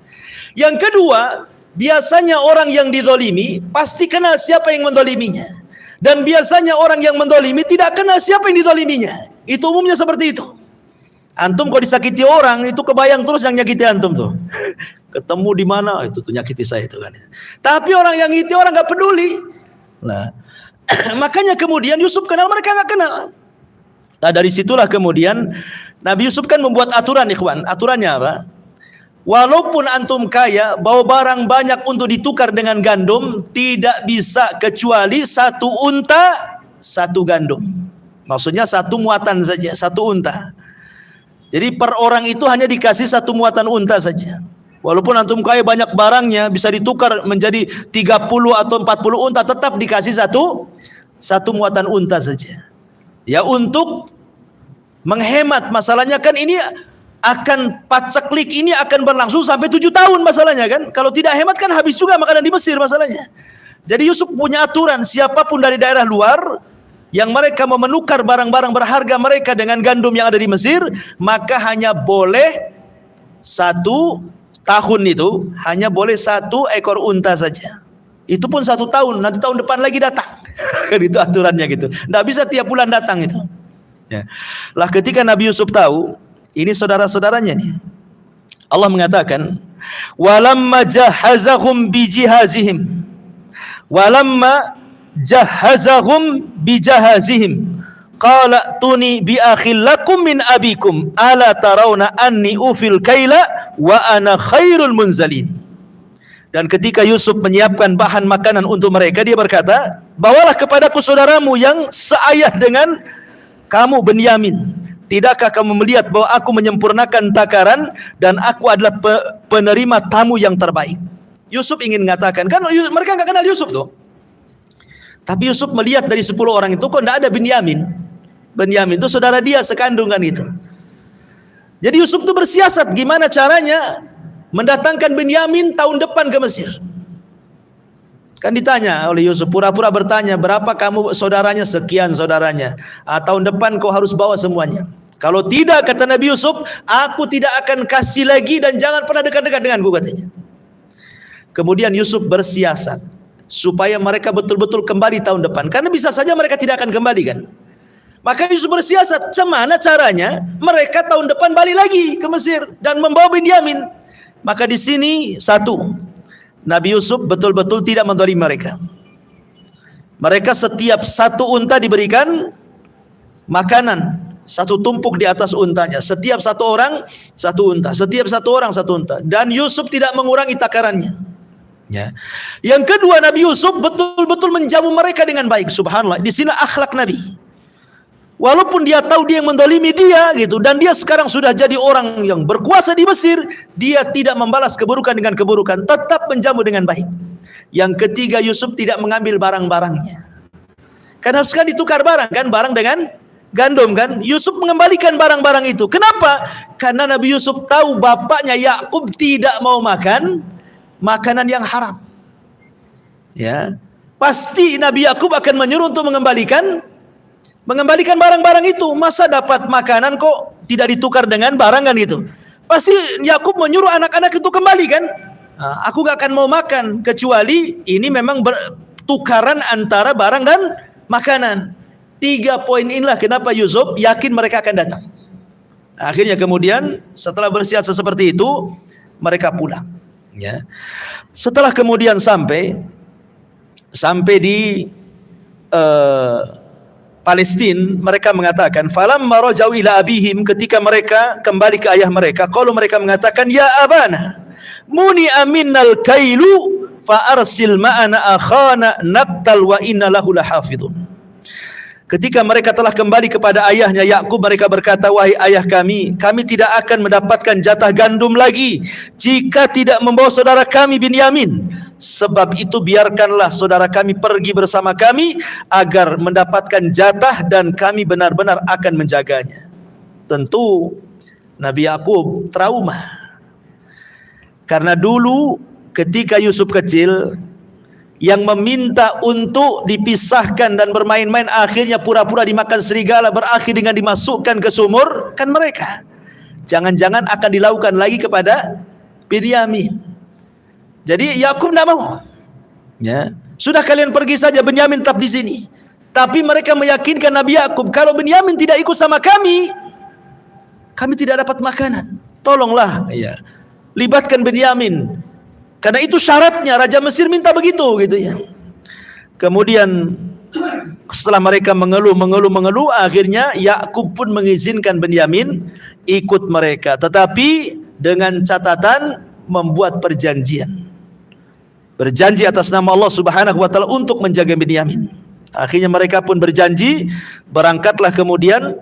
Yang kedua, biasanya orang yang dizalimi pasti kenal siapa yang mendoliminya. Dan biasanya orang yang mendolimi tidak kenal siapa yang dizaliminya. Itu umumnya seperti itu. Antum kalau disakiti orang itu kebayang terus yang nyakiti antum tuh. Ketemu di mana itu tuh nyakiti saya itu kan. Tapi orang yang itu orang nggak peduli. Nah, makanya kemudian Yusuf kenal mereka nggak kenal. Nah dari situlah kemudian Nabi Yusuf kan membuat aturan ikhwan. Aturannya apa? Walaupun antum kaya, bawa barang banyak untuk ditukar dengan gandum, tidak bisa kecuali 1 unta, 1 gandum. Maksudnya 1 muatan saja, 1 unta. Jadi per orang itu hanya dikasih 1 muatan unta saja. Walaupun antum kaya banyak barangnya, bisa ditukar menjadi 30 atau 40 unta, tetap dikasih 1 muatan unta saja. Ya untuk menghemat. Masalahnya kan ini akan paceklik ini akan berlangsung sampai 7 tahun masalahnya kan. Kalau tidak hemat kan habis juga makanan di Mesir masalahnya. Jadi Yusuf punya aturan, siapapun dari daerah luar yang mereka mau menukar barang-barang berharga mereka dengan gandum yang ada di Mesir, maka hanya boleh 1 tahun itu hanya boleh 1 ekor unta saja. Itu pun 1 tahun, nanti tahun depan lagi datang. Kan itu aturannya gitu. Nggak bisa tiap bulan datang itu. Ya. Lah ketika Nabi Yusuf tahu ini saudara-saudaranya nih. Allah mengatakan, "Walamma jahazahum bijihazihim." Walamma jahazahum bijahazihim. qala tuni bi akhil lakum min abikum ala tarawna anni ufil kaila wa ana khairul munzalin. Dan ketika Yusuf menyiapkan bahan makanan untuk mereka, dia berkata, bawalah kepadaku saudaramu yang seayah dengan kamu Benyamin. Tidakkah kamu melihat bahwa aku menyempurnakan takaran dan aku adalah penerima tamu yang terbaik? Yusuf ingin mengatakan, kan mereka nggak kenal Yusuf tuh. Tapi Yusuf melihat dari 10 orang itu kok tidak ada Benyamin. Benyamin itu saudara dia sekandungan itu. Jadi Yusuf itu bersiasat gimana caranya mendatangkan Benyamin tahun depan ke Mesir. Kan ditanya oleh Yusuf, pura-pura bertanya, berapa kamu saudaranya? Sekian saudaranya. Tahun depan kau harus bawa semuanya. Kalau tidak, kata Nabi Yusuf, aku tidak akan kasih lagi dan jangan pernah dekat-dekat denganku, katanya. Kemudian Yusuf bersiasat supaya mereka betul-betul kembali tahun depan. Karena bisa saja mereka tidak akan kembali kan. Maka Yusuf bersiasat, bagaimana caranya mereka tahun depan balik lagi ke Mesir dan membawa Benyamin. Maka di sini satu, Nabi Yusuf betul-betul tidak mendolimi mereka. Mereka setiap satu unta diberikan makanan, satu tumpuk di atas untanya. Setiap satu orang satu unta, setiap satu orang satu unta. Dan Yusuf tidak mengurangi takarannya. Ya. Yang kedua, Nabi Yusuf betul-betul menjamu mereka dengan baik. Subhanallah. Di sini akhlak Nabi. Walaupun dia tahu dia yang mendolimi dia gitu, dan dia sekarang sudah jadi orang yang berkuasa di Mesir, dia tidak membalas keburukan dengan keburukan, tetap menjamu dengan baik. Yang ketiga, Yusuf tidak mengambil barang-barangnya. Kan harus kan ditukar barang kan, barang dengan gandum kan. Yusuf mengembalikan barang-barang itu. Kenapa? Karena Nabi Yusuf tahu bapaknya Yakub tidak mau makan makanan yang haram. Ya, pasti Nabi Yakub akan menyuruh untuk mengembalikan barang-barang itu. Masa dapat makanan kok tidak ditukar dengan barang kan gitu. Pasti Yakub menyuruh anak-anak itu kembali kan. Aku gak akan mau makan kecuali ini memang tukaran antara barang dan makanan. 3 poin inilah kenapa Yusuf yakin mereka akan datang. Akhirnya kemudian setelah bersiasat seperti itu, mereka pulang. Ya. Setelah kemudian sampai di Palestina, mereka mengatakan, falamma rajau ila abihim, ketika mereka kembali ke ayah mereka, qalu, mereka mengatakan, ya abana, muni aminnal kailu fa arsil ma'ana akhana naqtal wa inna lahu lahafidun. Ketika mereka telah kembali kepada ayahnya Yakub, mereka berkata, wahai ayah kami tidak akan mendapatkan jatah gandum lagi jika tidak membawa saudara kami Binyamin. Sebab itu biarkanlah saudara kami pergi bersama kami agar mendapatkan jatah dan kami benar-benar akan menjaganya. Tentu Nabi Yakub trauma. Karena dulu ketika Yusuf kecil, yang meminta untuk dipisahkan dan bermain-main akhirnya pura-pura dimakan serigala, berakhir dengan dimasukkan ke sumur, kan mereka. Jangan-jangan akan dilakukan lagi kepada Binyamin. Jadi Yakub tidak mau. Ya, sudah kalian pergi saja, Benyamin tetap di sini. Tapi mereka meyakinkan Nabi Yakub, kalau Benyamin tidak ikut sama kami tidak dapat makanan. Tolonglah, ya, libatkan Benyamin. Karena itu syaratnya, Raja Mesir minta begitu gitu ya. Kemudian setelah mereka mengeluh, akhirnya Yakub pun mengizinkan Benyamin ikut mereka, tetapi dengan catatan membuat perjanjian. Berjanji atas nama Allah Subhanahu wa taala untuk menjaga Benyamin. Akhirnya mereka pun berjanji, berangkatlah kemudian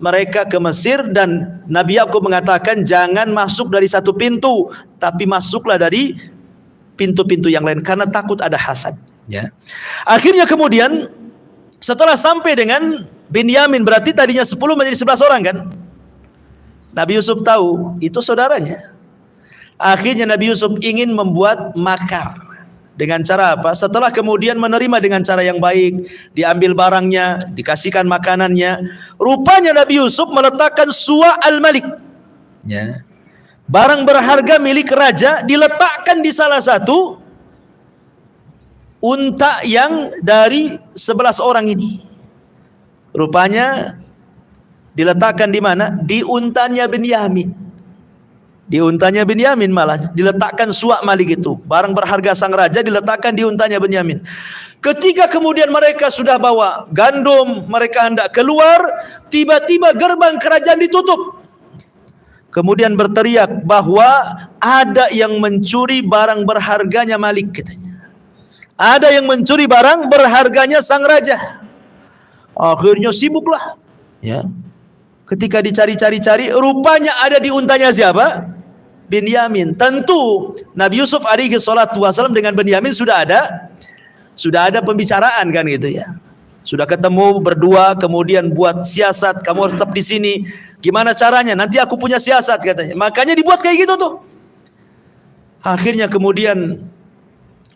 mereka ke Mesir, dan Nabi Yakub mengatakan jangan masuk dari satu pintu, tapi masuklah dari pintu-pintu yang lain karena takut ada hasad. Ya. Akhirnya kemudian setelah sampai dengan Benyamin, berarti tadinya 10 menjadi 11 orang kan. Nabi Yusuf tahu itu saudaranya. Akhirnya Nabi Yusuf ingin membuat makar. Dengan cara apa? Setelah kemudian menerima dengan cara yang baik, diambil barangnya, dikasihkan makanannya. Rupanya Nabi Yusuf meletakkan suwa al-malik. Ya. Barang berharga milik raja diletakkan di salah satu unta yang dari 11 orang ini. Rupanya diletakkan di mana? Di untanya Benyamin. Di untanya Benyamin malah diletakkan suwa malik itu. Barang berharga sang raja diletakkan di untanya Benyamin. Ketika kemudian mereka sudah bawa gandum, mereka hendak keluar, tiba-tiba gerbang kerajaan ditutup. Kemudian berteriak bahwa ada yang mencuri barang berharganya Malik, katanya. Ada yang mencuri barang berharganya sang raja. Akhirnya sibuklah, ya. Ketika dicari-cari, rupanya ada di untanya siapa? Binyamin. Tentu Nabi Yusuf alaihi salatu wasallam dengan Binyamin sudah ada pembicaraan kan gitu ya. Sudah ketemu berdua, kemudian buat siasat, kamu harus tetap di sini. Gimana caranya? Nanti aku punya siasat, katanya. Makanya dibuat kayak gitu tuh. Akhirnya kemudian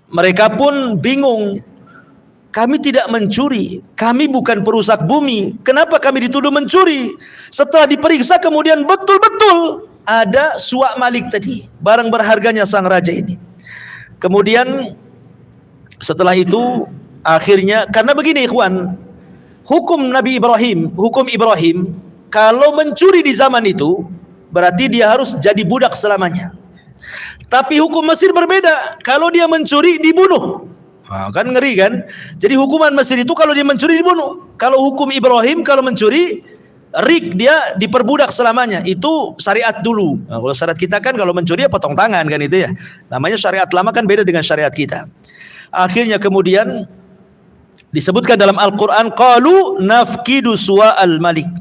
mereka pun bingung. Kami tidak mencuri, kami bukan perusak bumi. Kenapa kami dituduh mencuri? Setelah diperiksa kemudian betul-betul ada suak Malik tadi, barang berharganya sang raja ini. Kemudian setelah itu akhirnya, karena begini ikhwan, hukum Nabi Ibrahim, hukum Ibrahim, kalau mencuri di zaman itu berarti dia harus jadi budak selamanya. Tapi hukum Mesir berbeda, kalau dia mencuri dibunuh. Nah, kan ngeri kan? Jadi hukuman Mesir itu kalau dia mencuri dibunuh. Kalau hukum Ibrahim kalau mencuri rik, dia diperbudak selamanya. Itu syariat dulu. Nah, kalau syariat kita kan kalau mencuri ya potong tangan kan itu ya. Namanya syariat lama kan beda dengan syariat kita. Akhirnya kemudian disebutkan dalam Al-Qur'an, qalu nafkidu suwa'al malik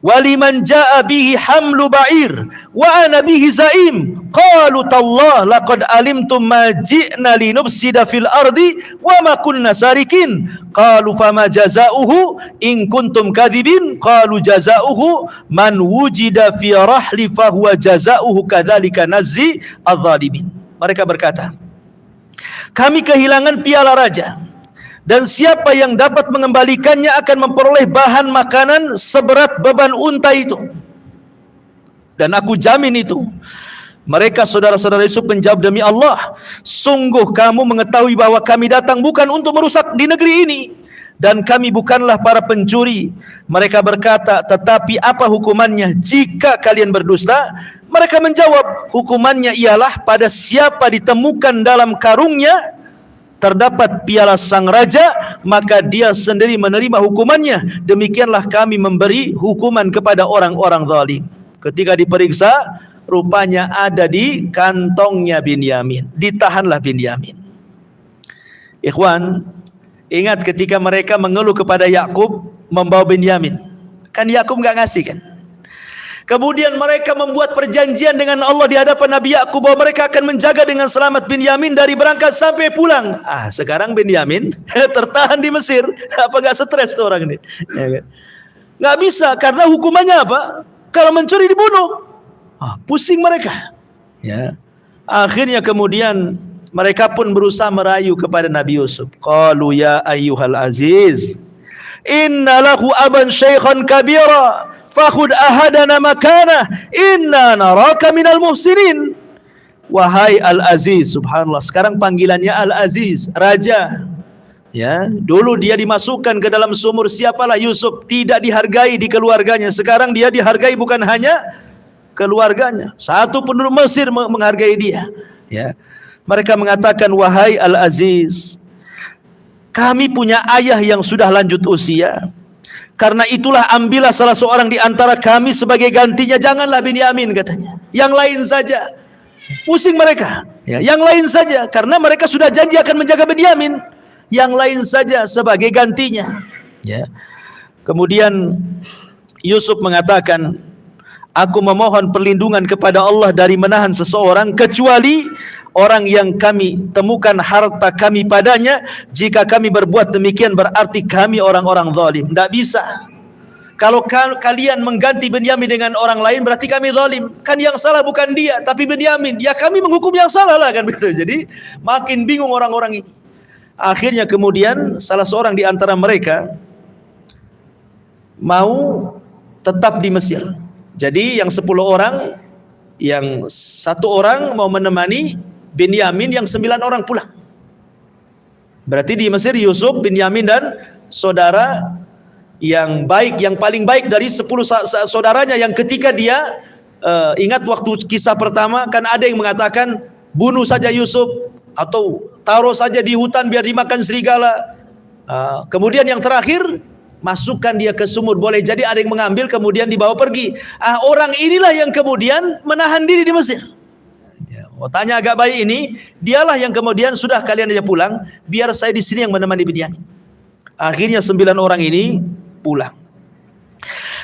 waliman jaa bihi hamlu ba'ir wa ana bihi zaim qalu tallah laqad alimtum ma ji'na linufsida fil ardi wa ma kunna sarikin qalu fama jazaohu in kuntum kadhibin qalu jazaohu man wujida fi rahli fahuwa jazaohu kadzalika nazzi adh-dhalimin. Mereka berkata, kami kehilangan piala raja, dan siapa yang dapat mengembalikannya akan memperoleh bahan makanan seberat beban unta itu. Dan aku jamin itu. Mereka saudara-saudara Yusuf menjawab, demi Allah, sungguh kamu mengetahui bahwa kami datang bukan untuk merusak di negeri ini, dan kami bukanlah para pencuri. Mereka berkata, tetapi apa hukumannya jika kalian berdusta? Mereka menjawab, hukumannya ialah pada siapa ditemukan dalam karungnya terdapat piala sang raja, maka dia sendiri menerima hukumannya. Demikianlah kami memberi hukuman kepada orang-orang zalim. Ketika diperiksa, rupanya ada di kantongnya Binyamin. Ditahanlah Binyamin. Ikhwan, ingat ketika mereka mengeluh kepada Yakub membawa Binyamin. Kan Yakub enggak ngasih kan? Kemudian mereka membuat perjanjian dengan Allah di hadapan Nabi Yakub bahwa mereka akan menjaga dengan selamat Binyamin dari berangkat sampai pulang. Sekarang Binyamin tertahan di Mesir. Apa enggak stres tuh orang ini? Ya kan? Enggak bisa, karena hukumannya apa? Kalau mencuri dibunuh. Pusing mereka. Ya. Akhirnya kemudian mereka pun berusaha merayu kepada Nabi Yusuf. Qalu ya ayyuhal aziz, inna lahu aban syaikhan kabira. Fakhud ahadana makana inna naraka minal muhsinin. Wahai Al-Aziz, subhanallah, sekarang panggilannya Al-Aziz, raja. Ya, dulu dia dimasukkan ke dalam sumur, siapalah Yusuf, tidak dihargai di keluarganya. Sekarang dia dihargai bukan hanya keluarganya, satu penduduk Mesir menghargai dia. Ya. Mereka mengatakan, wahai Al-Aziz, kami punya ayah yang sudah lanjut usia. Karena itulah ambillah salah seorang di antara kami sebagai gantinya. Janganlah Binyamin, katanya. Yang lain saja. Pusing mereka. Ya, yang lain saja. Karena mereka sudah janji akan menjaga Binyamin. Yang lain saja sebagai gantinya. Ya. Kemudian Yusuf mengatakan, aku memohon perlindungan kepada Allah dari menahan seseorang, kecuali orang yang kami temukan harta kami padanya. Jika kami berbuat demikian berarti kami orang-orang zalim. Tidak bisa. Kalau kalian mengganti Binyamin dengan orang lain berarti kami zalim. Kan yang salah bukan dia tapi Binyamin. Ya kami menghukum yang salah lah kan begitu. Jadi makin bingung orang-orang ini. Akhirnya kemudian salah seorang di antara mereka mau tetap di Mesir. Jadi yang 10 orang, yang 1 orang mau menemani Binyamin, yang 9 orang pulang. Berarti di Mesir Yusuf, Binyamin dan saudara yang baik, yang paling baik dari 10 saudaranya, yang ketika dia ingat waktu kisah pertama kan ada yang mengatakan bunuh saja Yusuf atau taruh saja di hutan biar dimakan serigala. Kemudian yang terakhir, masukkan dia ke sumur. Boleh jadi ada yang mengambil kemudian dibawa pergi. Orang inilah yang kemudian menahan diri di Mesir. Tanya agak baik ini, dialah yang kemudian sudah kalian aja pulang, biar saya di sini yang menemani Binyamin. Akhirnya 9 orang ini pulang.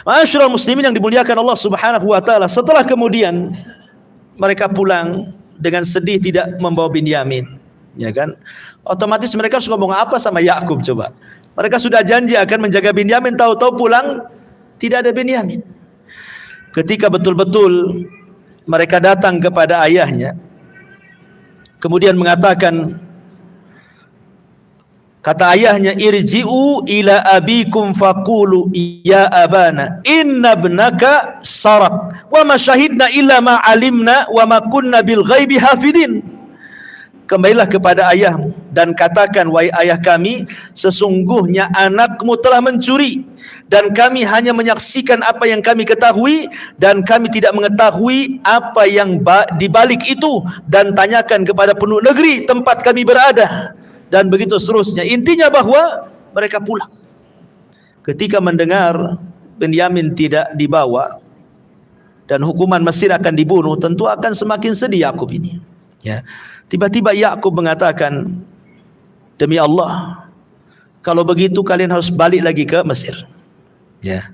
Ma'asyiral muslimin yang dimuliakan Allah Subhanahu wa taala, setelah kemudian mereka pulang dengan sedih tidak membawa Binyamin, ya kan? Otomatis mereka suka ngomong apa sama Yakub coba? Mereka sudah janji akan menjaga Binyamin, tahu-tahu pulang tidak ada Binyamin. Ketika betul-betul mereka datang kepada ayahnya, kemudian mengatakan, kata ayahnya, irji'u ila abikum faqulu ya abana inna ibnaka sarak wa ma syahidna illa ma alimna wa ma kunna bil ghaibi hafidin. Kembalilah kepada ayahmu dan katakan, wahai ayah kami, sesungguhnya anakmu telah mencuri dan kami hanya menyaksikan apa yang kami ketahui dan kami tidak mengetahui apa yang di balik itu, dan tanyakan kepada penduduk negeri tempat kami berada, dan begitu seterusnya. Intinya bahwa mereka pulang. Ketika mendengar Binyamin tidak dibawa dan hukuman Mesir akan dibunuh, tentu akan semakin sedih Yakub ini, ya. Tiba-tiba Yakub mengatakan, demi Allah, kalau begitu kalian harus balik lagi ke Mesir, ya.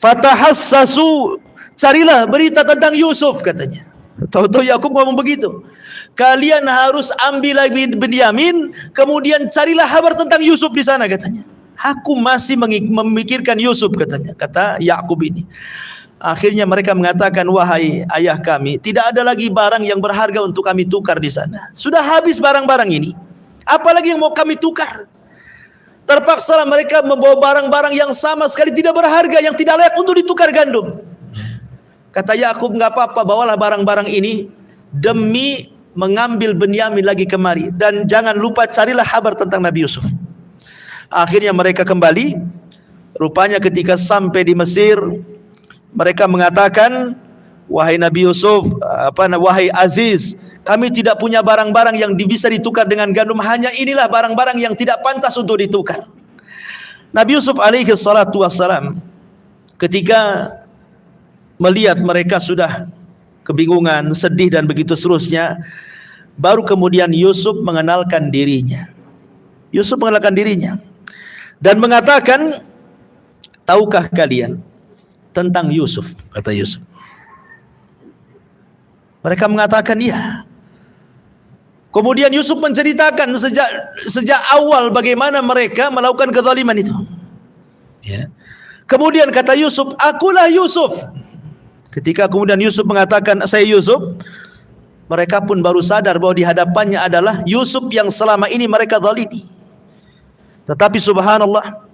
Fatahassasu, carilah berita tentang Yusuf, katanya. Tahu-tahu Yakub ngomong begitu, kalian harus ambil lagi Binyamin, kemudian carilah kabar tentang Yusuf di sana, katanya. Aku masih memikirkan Yusuf, katanya, kata Yakub ini. Akhirnya mereka mengatakan, wahai ayah kami, tidak ada lagi barang yang berharga untuk kami tukar di sana. Sudah habis barang-barang ini, apalagi yang mau kami tukar? Terpaksalah mereka membawa barang-barang yang sama sekali tidak berharga, yang tidak layak untuk ditukar gandum. Kata Yakub, enggak apa-apa, bawalah barang-barang ini demi mengambil Binyamin lagi kemari, dan jangan lupa carilah kabar tentang Nabi Yusuf. Akhirnya mereka kembali. Rupanya ketika sampai di Mesir, mereka mengatakan, wahai Nabi Yusuf, wahai Aziz, kami tidak punya barang-barang yang bisa ditukar dengan gandum, hanya inilah barang-barang yang tidak pantas untuk ditukar. Nabi Yusuf alaihi salatu wassalam ketika melihat mereka sudah kebingungan, sedih dan begitu seterusnya, baru kemudian Yusuf mengenalkan dirinya. Yusuf mengenalkan dirinya dan mengatakan, tahukah kalian tentang Yusuf? Kata Yusuf. Mereka mengatakan iya. Kemudian Yusuf menceritakan sejak awal bagaimana mereka melakukan kezaliman itu, ya. Kemudian kata Yusuf, akulah Yusuf. Ketika kemudian Yusuf mengatakan, saya Yusuf, mereka pun baru sadar bahwa di hadapannya adalah Yusuf yang selama ini mereka zalimi. Tetapi subhanallah,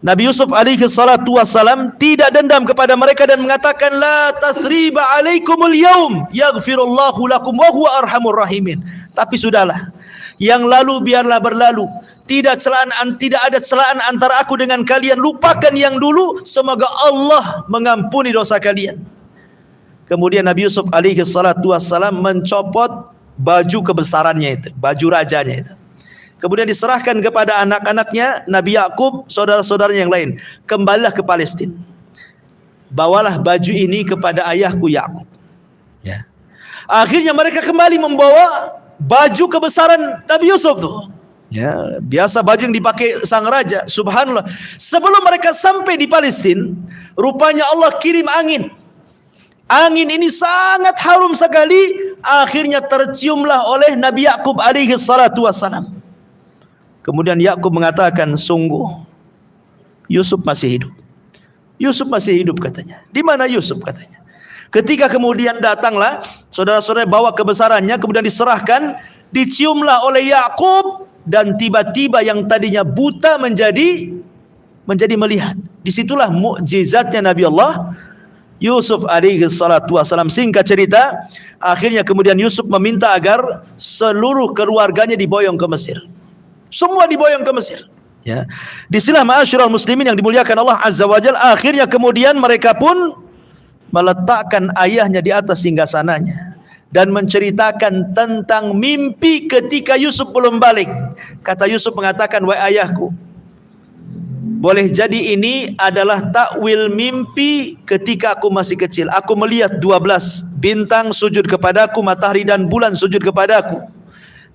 Nabi Yusuf alaihi salatu wassalam tidak dendam kepada mereka dan mengatakan, la tasriba alaikumul yaum yaghfirullahu lakum wa huwa arhamur rahimin. Tapi sudahlah, yang lalu biarlah berlalu. Tidak ada celaan antara aku dengan kalian. Lupakan yang dulu, semoga Allah mengampuni dosa kalian. Kemudian Nabi Yusuf alaihi salatu wassalam mencopot baju kebesarannya itu, baju rajanya itu. Kemudian diserahkan kepada anak-anaknya, Nabi Yakub, saudara-saudaranya yang lain. Kembalilah ke Palestina. Bawalah baju ini kepada ayahku Yakub. Ya. Akhirnya mereka kembali membawa baju kebesaran Nabi Yusuf tuh. Ya, biasa baju yang dipakai sang raja. Subhanallah. Sebelum mereka sampai di Palestina, rupanya Allah kirim angin. Angin ini sangat harum sekali. Akhirnya terciumlah oleh Nabi Yakub alaihi salatu wassalam. Kemudian Yakub mengatakan, sungguh Yusuf masih hidup. Yusuf masih hidup, katanya. Di mana Yusuf, katanya. Ketika kemudian datanglah saudara-saudara bawa kebesarannya, kemudian diserahkan, diciumlah oleh Yakub, dan tiba-tiba yang tadinya buta menjadi melihat. Disitulah mukjizatnya Nabi Allah Yusuf alaihi salatu wassalam. Singkat cerita, akhirnya kemudian Yusuf meminta agar seluruh keluarganya diboyong ke Mesir. Semua diboyong ke Mesir, ya. Disinilah ma'asyiral muslimin yang dimuliakan Allah Azza wa Jalla, akhirnya kemudian mereka pun meletakkan ayahnya di atas singgasananya dan menceritakan tentang mimpi ketika Yusuf belum balik. Kata Yusuf mengatakan, wahai ayahku, Boleh jadi ini adalah takwil mimpi ketika aku masih kecil. Aku melihat 12 bintang sujud kepadaku, matahari dan bulan sujud kepadaku.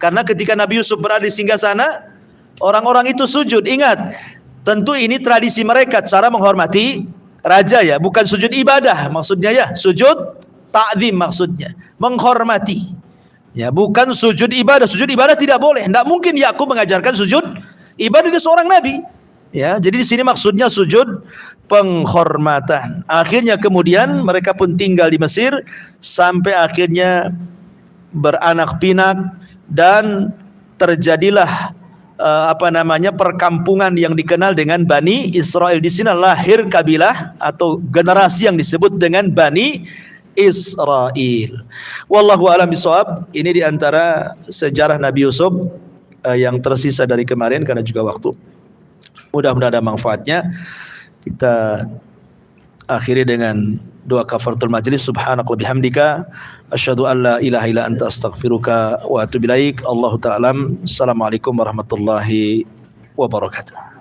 Karena ketika Nabi Yusuf berada di singgasana, orang-orang itu sujud. Ingat, tentu ini tradisi mereka, cara menghormati raja ya, bukan sujud ibadah maksudnya ya, sujud ta'zim maksudnya, menghormati. Ya, bukan sujud ibadah. Sujud ibadah tidak boleh. Tidak mungkin ya aku mengajarkan sujud ibadah di seorang nabi. Ya, jadi di sini maksudnya sujud penghormatan. Akhirnya kemudian mereka pun tinggal di Mesir sampai akhirnya beranak pinak dan terjadilah perkampungan yang dikenal dengan Bani Israel. Di sini lahir kabilah atau generasi yang disebut dengan Bani Israel. Wallahu a'lam bishawab. Ini di antara sejarah Nabi Yusuf yang tersisa dari kemarin karena juga waktu. Mudah-mudahan ada manfaatnya. Kita akhiri dengan doa kafaratul majlis. Subhanaka bihamdika asyhadu an la ilaha illa anta astaghfiruka wa atubu ilaik. Allahu ta'ala. Assalamualaikum warahmatullahi wabarakatuh.